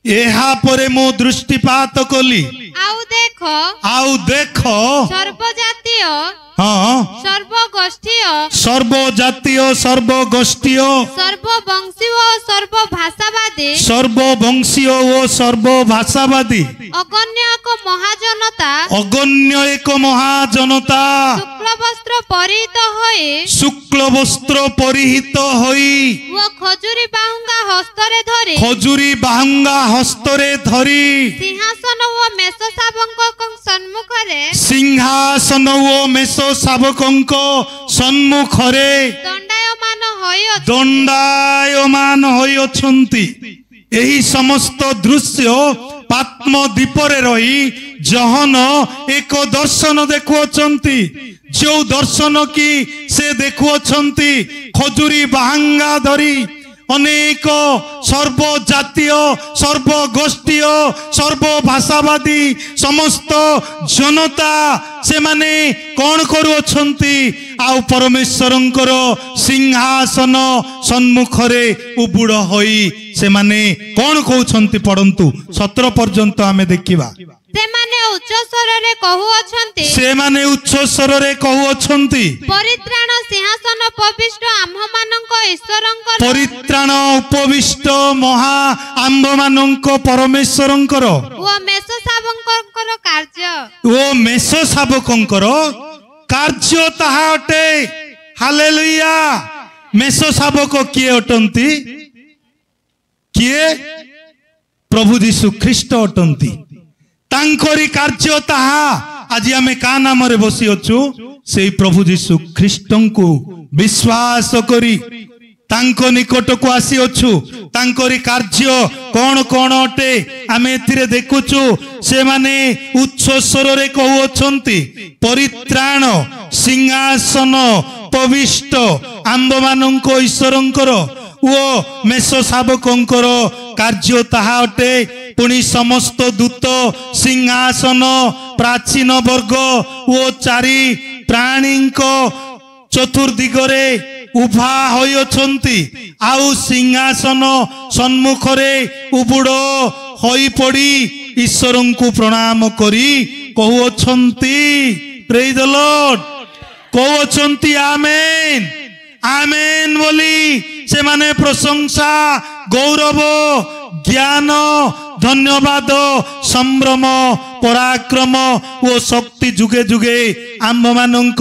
एहा परे मो दृष्टिपात कली आउ देखो सर्वजातीय हाँ सर्वजातीय सर्वगोष्ठीय सर्ववंशीय ओ सर्वभाषावादी अगण्य एक महाजनता शुक्ल वस्त्र परिहित होई खजुरी बाहुंगा हस्तरे धरी सिंहासन ओ मेष शावकंक सम्मुखरे दंडायमान होई अछंती एही समस्त दृश्य आत्मदीप रे रही जहन एक दर्शन देखुअछंती जो दर्शन की से देखुअछंती खजुरी बाहंगा धरी अनेक सर्वजातीय सर्वगोष्ठीय सर्वभाषावादी समस्त जनता से माने कौन करुअछंती आउ परमेश्वरंकर सिंहासन सम्मुखरे उबुड़ होई से माने कौन कहउछंती पढ़ंतु 17 पर्यंत आमे देखिबा उच्च स्वर रे कहउछंती परित्राण सिंहासन उपविष्ट आम्भमानंक ईश्वरंकर परित्राण उपविष्ट महा आम्भमानंक परमेश्वरंकर ओ मेष शावकंकर कार्य ताहा अटे हालेलुया मेष शावक किए अटंती किए प्रभु यीशु ख्रीष्ट अटंती तांकरी कार्य ताहा आज आमे का नाम रे बसी अछु से प्रभु यीशु ख्रीष्टन को विश्वास करी तांको निकट को आसी अछु तांकरी कार्य कौन कौन अटे आमे एथिरे देखुछु से माने उच्च स्वर रे कहू अछंती परित्राण सिंहासन पविष्ट आम्बमानंक ईश्वरंकर ओ मेष शावकंकर कार्य ताहा अटे पुणी समस्त दूत सिंहासन प्राचीन वर्ग ओ चारि प्राणीक चतुर्दिगरे उभा होई अछंती आउ सिंहासन सम्मुखरे उबुड़ होई पड़ी ईश्वरन को प्रणाम करी कहू अछंती प्रेज द लॉर्ड कहू अछंती आमेन आमेन बोली से माने प्रशंसा गौरव ज्ञान धन्यवाद संभ्रम पराक्रम ओ शक्ति जुगे जुगे आम्भ मानंक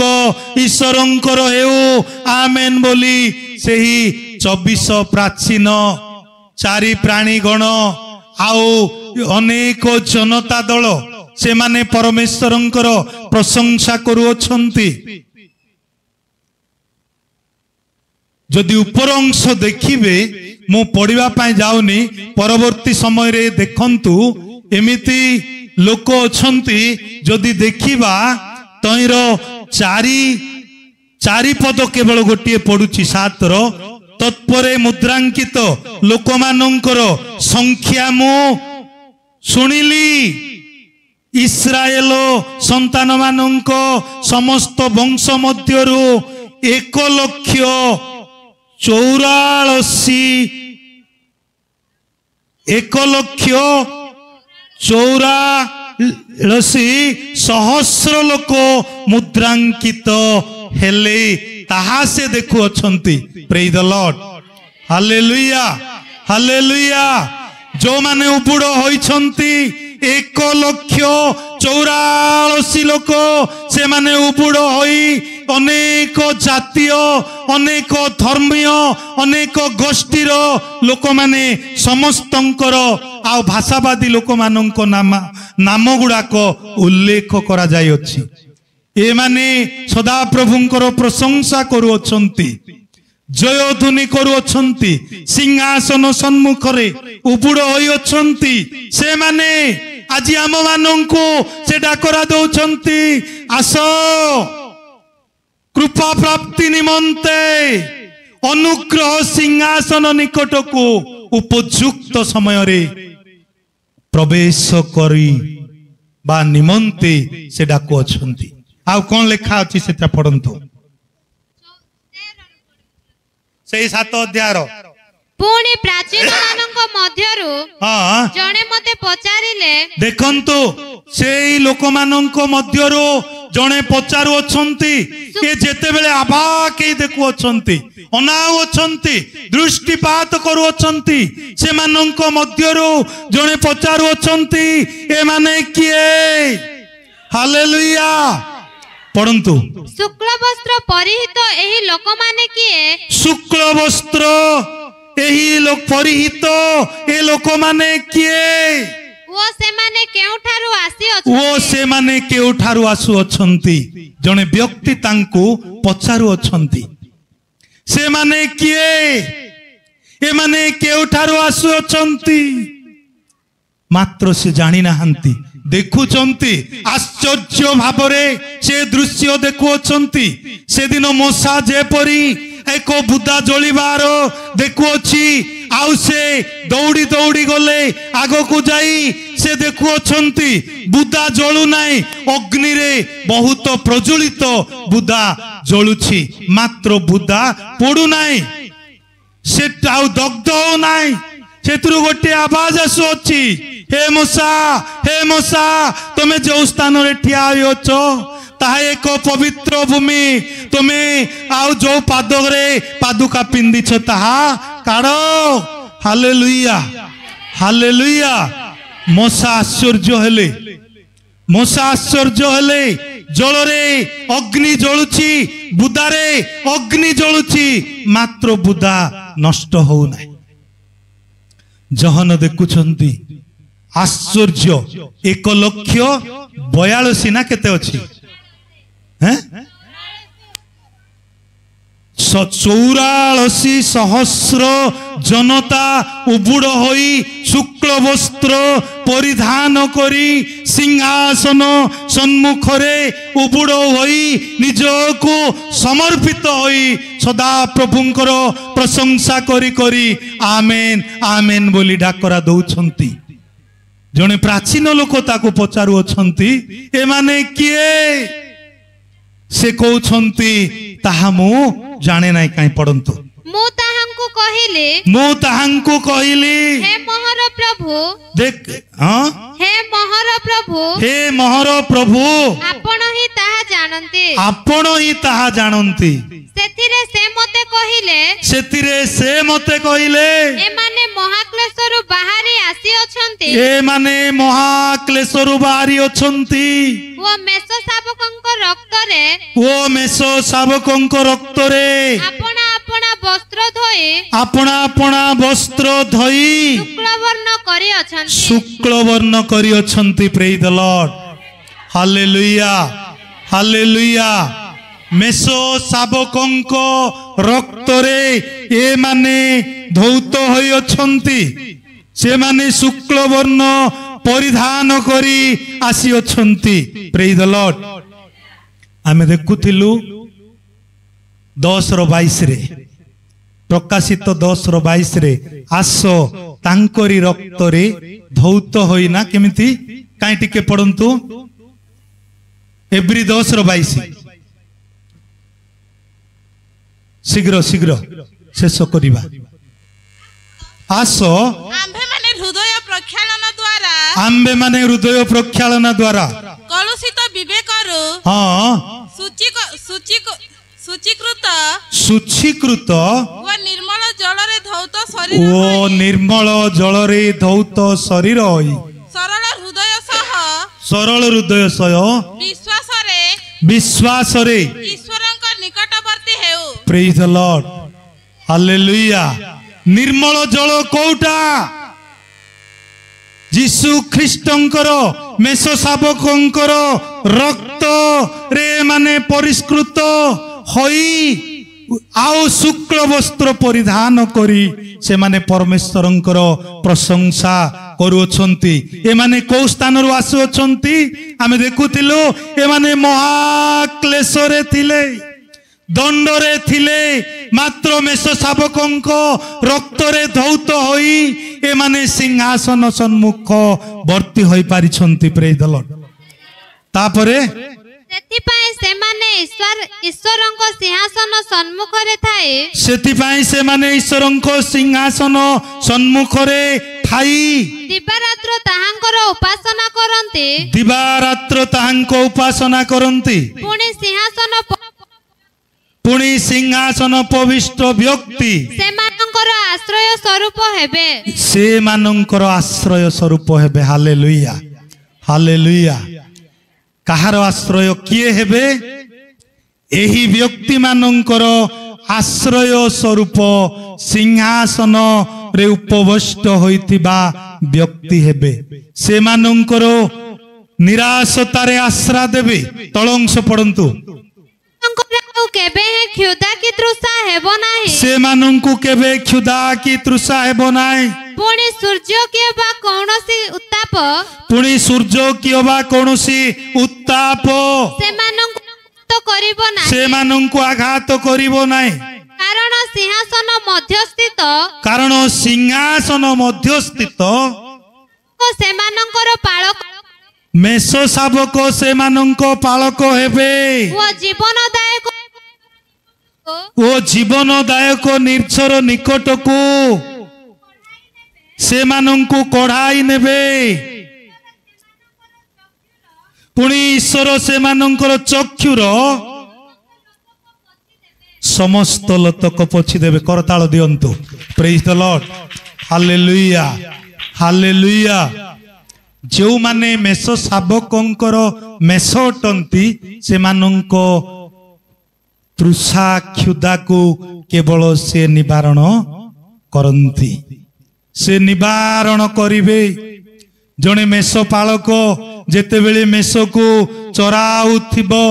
ईश्वरंकर हेउ आमेन बोली सेही 24 प्राचीन चारि प्राणी गण आउ अनेक जनता दल से माने परमेश्वरंकर प्रशंसा करुअछंती जदि ऊपर अंश देखिबे मु पढ़िबा पाई जाउनी परवर्ती समय रे देखंतु एमिति लोक अछंती जदि देखिबा तइर चारि पद केवल गोटे पडुची 7 रो तत्परे मुद्रांकित लोक मानकर संख्या मु सुनिली इस्राएल संतान मानक समस्त वंश मध्यरु 1,84,000 लोक मुद्रांकित हेले ताहा से देखु अछंती। Praise the lord, hallelujah hallelujah. जो माने उबुड़ होइछंती 1,84,000 लोक से माने उबुड़ होई अनेक जातीय अनेक धर्मीय अनेक गोष्ठीर लोक माने समस्तंकर आ भाषावादी लोक मानक नाम गुड़ाक उल्लेख करा जाय अछि। ए माने सदा प्रभुंकर प्रशंसा करुअछंती, जय ध्वनि करुअछंती, सिंहासन सम्मुखरे उबुड़ होई अछंती। से माने आज आम मानंकु से डाकरा दउछंती, आसो कृपा प्राप्ति निमंते अनुग्रह सिंहासन निकट को उपयुक्त समय रे प्रवेश करी बा निमंते से डाकु अछंती। आ कौन लेखा अछि सेटा पढंतु सेई 7 अध्याय पुणी प्राचीन मानक मध्यरु जणे मते पचारिले देखंतु सेई लोक मानक मध्यरु जणे पचारु अछंती ए जेते बेले आबा के देखु अछंती अनाउ अछंती दृष्टिपात करू अछंती से मानक मध्यरु जणे पचारु अछंती ए माने किए। हालेलुया पढंतु। शुक्ल वस्त्र परिहित एही लोक माने किए? शुक्ल वस्त्र एही लोक परिहित ए लोक माने किए? वो से माने केउठारु आसी अछंती? वो से माने केउठारु आसु अछंती जने व्यक्ति तांकु पचारु अछंती से माने किए? ए माने केउठारु आसु अछंती मात्र से जानि नाहंती देखुचंती आश्चर्य भावरे से दृश्य देखुअछंती। से दिन मशा जेपरी एक बुदा जलिबार देखुअछि आउ से दौड़ी दौड़ी गले आगो को जाई से देखुअछंती बुदा जळु नाही अग्नि रे बहुत प्रज्वलित बुदा जळुछि मात्र बुदा पडु नाही से आउ दग्ध हो नाही सेतरु गोटे आवाज आसुअछि हे मूसा तुम्हें जो स्थान रे ठिया होछ ताहा एक पवित्र भूमि तुमे आउ जो पादरे पादुका पिंदिछ ताहा काढो। Hallelujah hallelujah. मूसा आश्चर्य हेले जल रे अग्नि जळुछि बुदारे अग्नि जळुछि मात्र बुदा नष्ट हो नाही। जहन देखुछंती आश्चर्य 1,42,000 ना केते अछि 84,000 जनता उबुड़ होई शुक्ल वस्त्र परिधान करी सिंहासन सम्मुखरे उबुड़ होई निजको समर्पित होई सदा प्रभुंकर प्रशंसा करी करी आमेन आमेन बोली डाकरा दउछंती। जने प्राचीन लोक ताको पचारु अछंती ए माने किए? से कहउछंती ताहा मु जाने नाइ काई पढंतु। मु ताहांकु कहिली हे महर प्रभु देख हां हे महर प्रभु आपण ही ताहा जानंती सेतिरे से मते कहिले ए माने महाक्लेशरु बाहरी अछंती वो मेषो शावकंक रक्तरे अपना वस्त्र धोई शुक्ल वर्ण करी अछंती। Praise the lord hallelujah hallelujah. मेसो शावकंक रक्तरे ए माने धौत होई अछंती से माने शुक्ल वर्ण परिधान करी आसी अछंती प्रेज द लॉर्ड आमे देखुथिलु 10:22 रे प्रकाशित 10:22 रे आसो तांकरी रक्तरे धौत होइना केमिति काई टिके पढंतु एब्री 10:22 शीघ्र शीघ्र शेष करिबा आसो आम्भे माने हृदय प्रक्षालन द्वारा कलुषित विवेकरु शुचीकृत व निर्मल जलरे धौत शरीर सरल हृदय सह विश्वास रे प्रेज द लॉर्ड हालेलुया निर्मल जल कोउटा जीसु ख्रीष्टंकर मेसो शावकंकर रक्त रे माने परिष्कृत होई आउ शुक्ल वस्त्र परिधान करी से माने परमेश्वरंकर प्रशंसा करूछंती ए माने को स्थान रु आसुछंती आमे देखुथिलु ए माने महाक्लेश रे थिले दंडरे थिले मात्र मेसो शावकंक रक्तरे धौत होई ए माने सिंहासन सम्मुख वर्ती होई पारिछंती प्रेज द लॉर्ड तापरे सेतिपाई से माने ईश्वरंक सिंहासन सम्मुख रे थाए सेतिपाई से माने ईश्वरंक सिंहासन सम्मुख रे थाई दिवारात्र ताहांकर उपासना करंती पुणी सिंहासन पविष्ट व्यक्ति से मानकर आश्रय स्वरूप हेबे हालेलुया हालेलुया कहार आश्रय किए हेबे एही व्यक्ति मानकर आश्रय स्वरूप सिंहासन रे उपविष्ट होइतिबा व्यक्ति हेबे से मानकर निराशतारे आश्रा देबे तळंश पढंतु से मानंकु केबे क्षुधा की तृषा हेबो नाही पुणी सूर्य की बा कौनसी उत्ताप से मानंकु आघात करिबो नाही कारण सिंहासन मध्यस्थित मेसो शावक से मानंको पालक हेबे ओ जीवनदायक निर्झर निकट को से मानंकु कढ़ाई नेबे पुणी ईश्वर से मानंकर चक्षुर समस्त लतक पोछि देबे करताल दियंतु praise the lord hallelujah hallelujah जो माने मेसो शावकंकर मेसो अटंती से मानंको तृषा क्षुधा को केवल से निवारण करंती से निवारण करिवे जने मेसो पालक जेतेबेले मेसो को चराउथिबो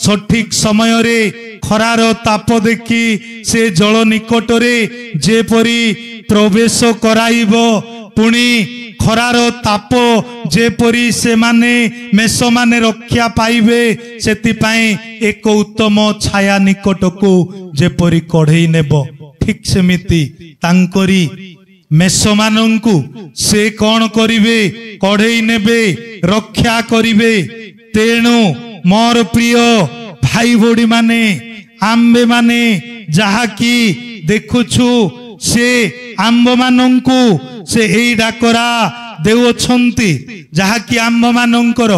सठिक समय रे खरार ताप देखी से जल निकट रे जेपरी प्रवेश कराइबो पुणी खरार ताप जेपरी से माने मेष माने रक्षा पाइबे सेति पाई एक उत्तम छाया निकट को जेपरी कढ़ई नेबो ठीक सेमिति तांकरी मेष मानंकु से कौन करिवे कढ़ई नेबे रक्षा करिवे तेणु मोर प्रिय भाई बोड़ी माने आंबे माने जहा की देखुछु से आंब मानंकु से एई डाकरा देउछंती जहा की आंब मानंकर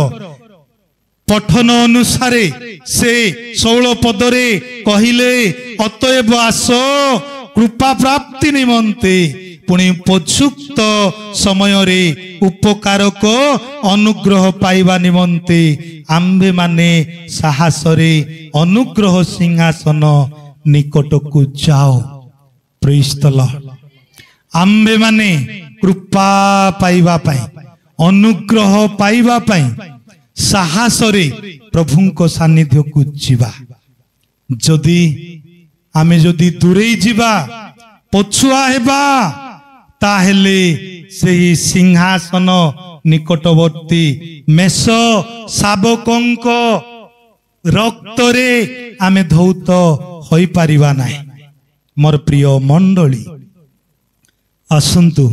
पठन अनुसारे से 16 पदरे कहिले अतएव आस कृपा प्राप्ति निमंते पुणी उपयुक्त समय रे उपकारक अनुग्रह पाइबा निमंते आंबे माने साहस रे अनुग्रह सिंहासन निकट को जाओ प्रेज द लॉर्ड आंबे माने कृपा पाइबा पाई अनुग्रह पाइबा पाई साहस रे प्रभु को सानिध्य को जीवा जदि आमे जदि दूरे जीवा पछुआ हेबा ताहेले सेही सिंहासन निकटवर्ती मेष शावकंक रक्तरे आमे धौत होई पारिबा नाही। मोर प्रिय मंडली आसंतु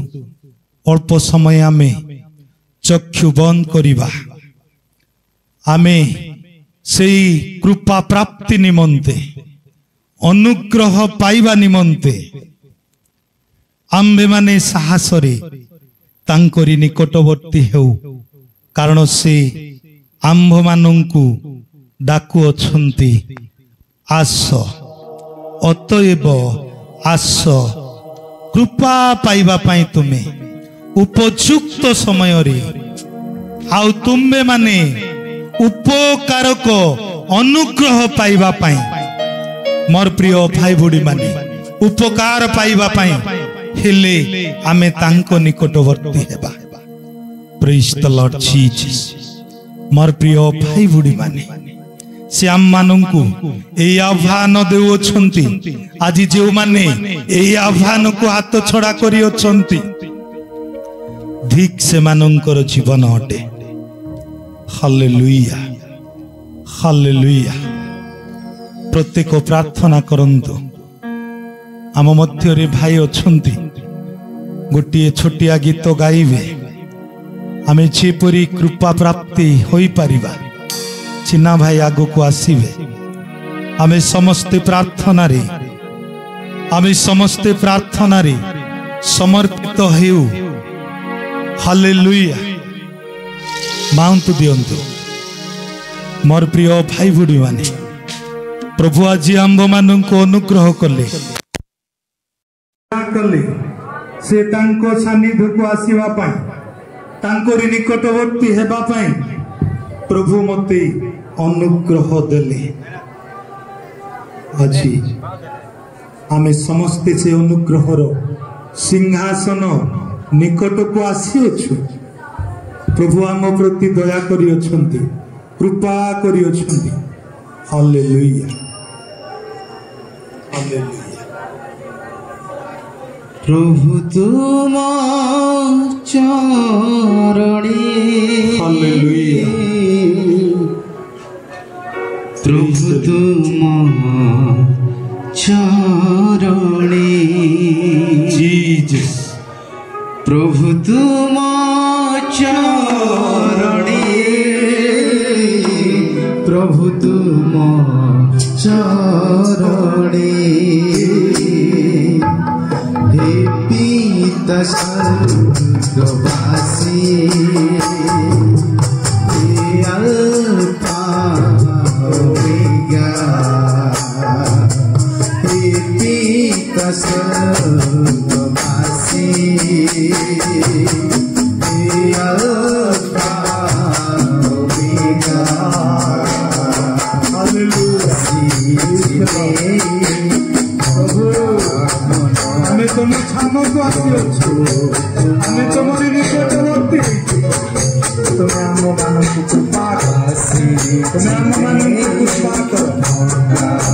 अल्प समय आमे चक्षु बंद करिबा आमे सेई कृपा प्राप्ति निमंते अनुग्रह पाइबा निमंते आम्भे माने साहसरे तांकरी निकटवर्ती हेउ कारण से आम्भ मानंकु डाकु अछंती आस अतएव आस कृपा पाइबा पाई तुमे उपयुक्त समय रे आउ तुमे माने उपकारक अनुग्रह पाइबा पाई मोर प्रिय भाई बुढ़ी माने उपकार पाइबा पाई हेले आमे तांको निकटवर्ती हेबा। Praise the lord Jesus. मोर प्रिय भाई बुढ़ी माने से आम मानंकु एई आह्वान देउछंती आज जे माने एई आह्वान को हाथ छड़ा करी अछंती धिक से मानंकर जीवन अटे। Hallelujah hallelujah. प्रत्येक प्रार्थना करंतु आम मध्य रे भाई अछंती गोटे छोटिया गीत गाइबे आमे जेपरी कृपा प्राप्ति होई परिबा चिन्ना भाई आगो को आसीबे आमे समस्ते प्रार्थना रे समर्पित हेउ। हालेलुया। माउंट दियंतु मोर प्रिय भाई बुढ़ी माने प्रभु आज आंभ मान को अनुग्रह कले से तांको सानिध्य को आसीबा पाई तांकोरी निकटवर्ती हेबा पाई प्रभु मते अनुग्रह देले। आज आमे समस्ते से अनुग्रहर सिंहासन निकट को आसी अछु। प्रभु आम प्रति दया करी अछंती कृपा करी अछंती। Hallelujah hallelujah. प्रभु तुम चरणे हालेलुया। प्रभु तुम चरणे जीसस। प्रभु तुम चरणे प्रभु तुम चरणे हे पिता स्वर्गवासी हे अल्फा ओमेगा हे पिता स्वर्गवासी हे अल्फा ओमेगा। हालेलुया। हमें तुम छानो को आसी अछु हमें तुमरी निकटवर्ती तुम्हें आम मान को कृपा आसी तुम्हें आम मान को कृपा कर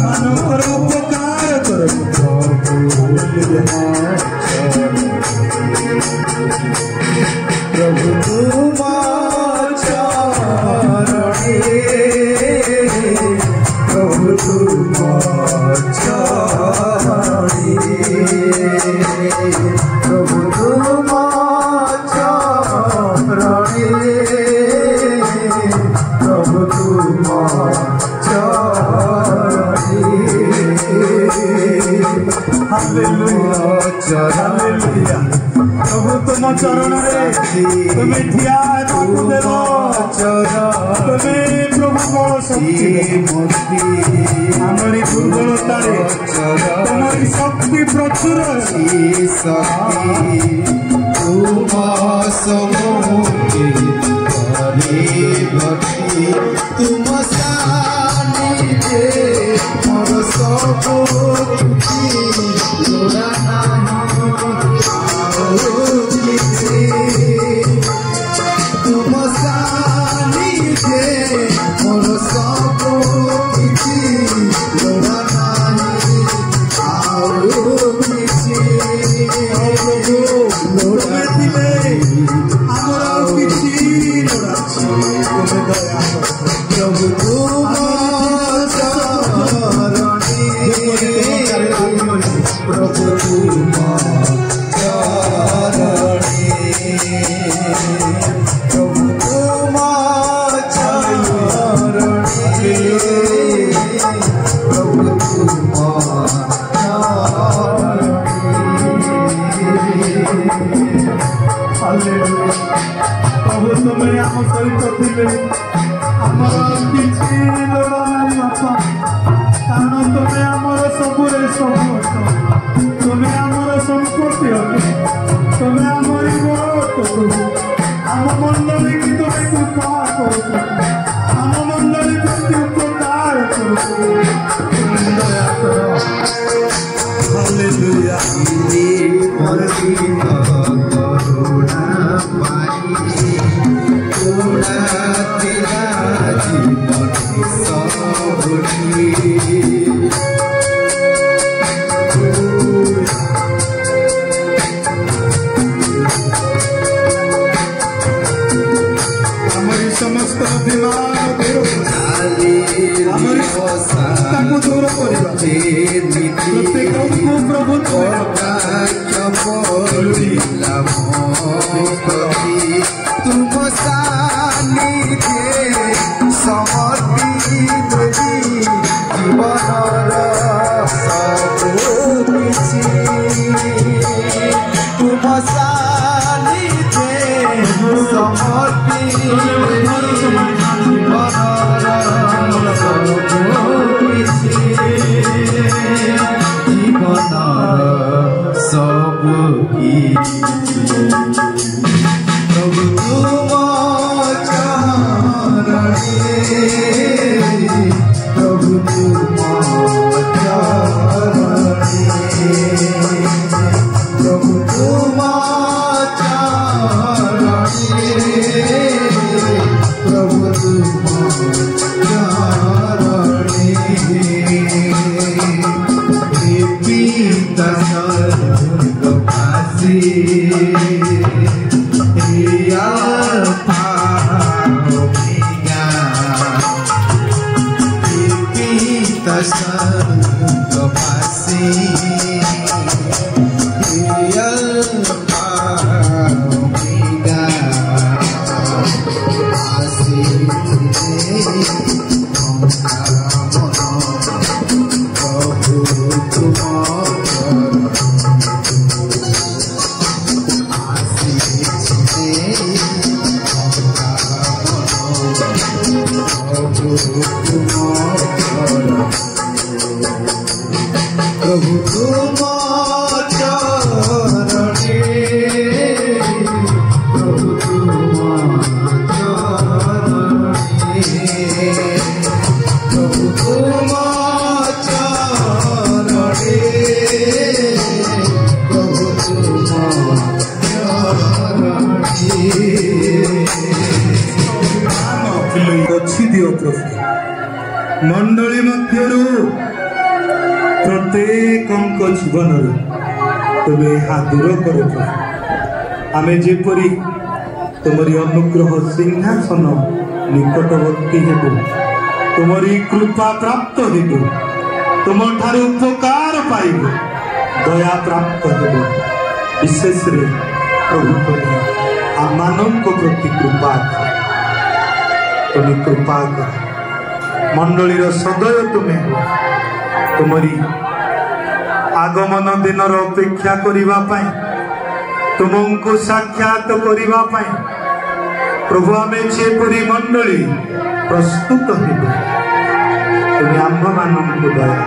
मानकर उपकार कर प्रभु तुम चरणे प्रभु तुम चरणे प्रभु तुम चरणे प्रभु तुम चरणे। Hallelujah hallelujah. प्रभु तुम चरण रे तुम्हें ठिया देव तुम्हें प्रभु मोर शक्ति हमारी दुर्बलता तुम्हारी शक्ति प्रचुर शक्ति तुम समूहे तुम सानिध्य मोर सब तुम सानिध्य मोर सब प्रभु तुम्हें आम सहित थे आमर किसी लोड़ा नहीं बापा कारण तुम्हें आमर सबुरे सब तुम्हें आमर संपत्ति अटे तुम्हें आमरी प्रभु आम मंडली की तुम्हें कृपा करो आम मंडली प्रति उपकार करो दया करो हालेलुया समस्त दूर प्रत्येक प्रभु तुम सानिध्य समर्पित जीवन सब किछि तुम सानिध्य समर्पित जीवन सब किछि प्रभु तुम चरणे प्रभु तुम चरणे प्रभु तुम चरणे प्रभु तुम चरणे पिता सर्ववासी प्रभु तुम चरणे प्रभु तुम चरणे प्रभु तुम चरणे प्रभु तुम चरणे अच्छी दियो प्रभु मंडली मध्यरु प्रत्येक जीवन तुम्हें यह दूर कर आम जेपरी तुमरी अनुग्रह सिंहासन निकटवर्ती हेबु तुमरी कृपा प्राप्त हेबु तुम ठारू उपकार पाइबु दया प्राप्त हेबु विशेष रे प्रभु तुम्हें आम प्रति कृपा तुम्हें कृपा कर मंडलीर सदय तुम्हें तुमरी आगमन दिन अपेक्षा करने तुमको साक्षात करने प्रभु आम जेपरी मंडली प्रस्तुत तुम्हें आम्भ मानक दया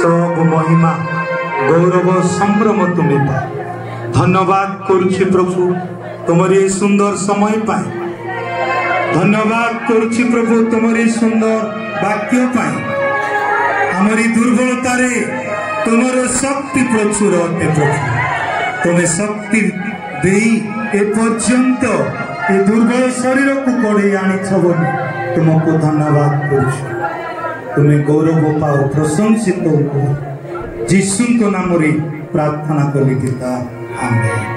सब महिमा गौरव संभ्रम तुम्हें पाए धन्यवाद करुछि प्रभु तुमरी सुंदर समय पाए धन्यवाद करुछि प्रभु तुमरी सुंदर वाक्य पाए हमारी दुर्बलता रे तुमर शक्ति प्रचुर अटे प्रभु तुम्हें शक्ति देई ए पर्यंत ए दुर्बल शरीर को कड़े आनीछ बोली तुमको धन्यवाद करुछु तुम्हें गौरव पाओ प्रशंसित हो जीसु नाम रे प्रार्थना कली पिता आमेन।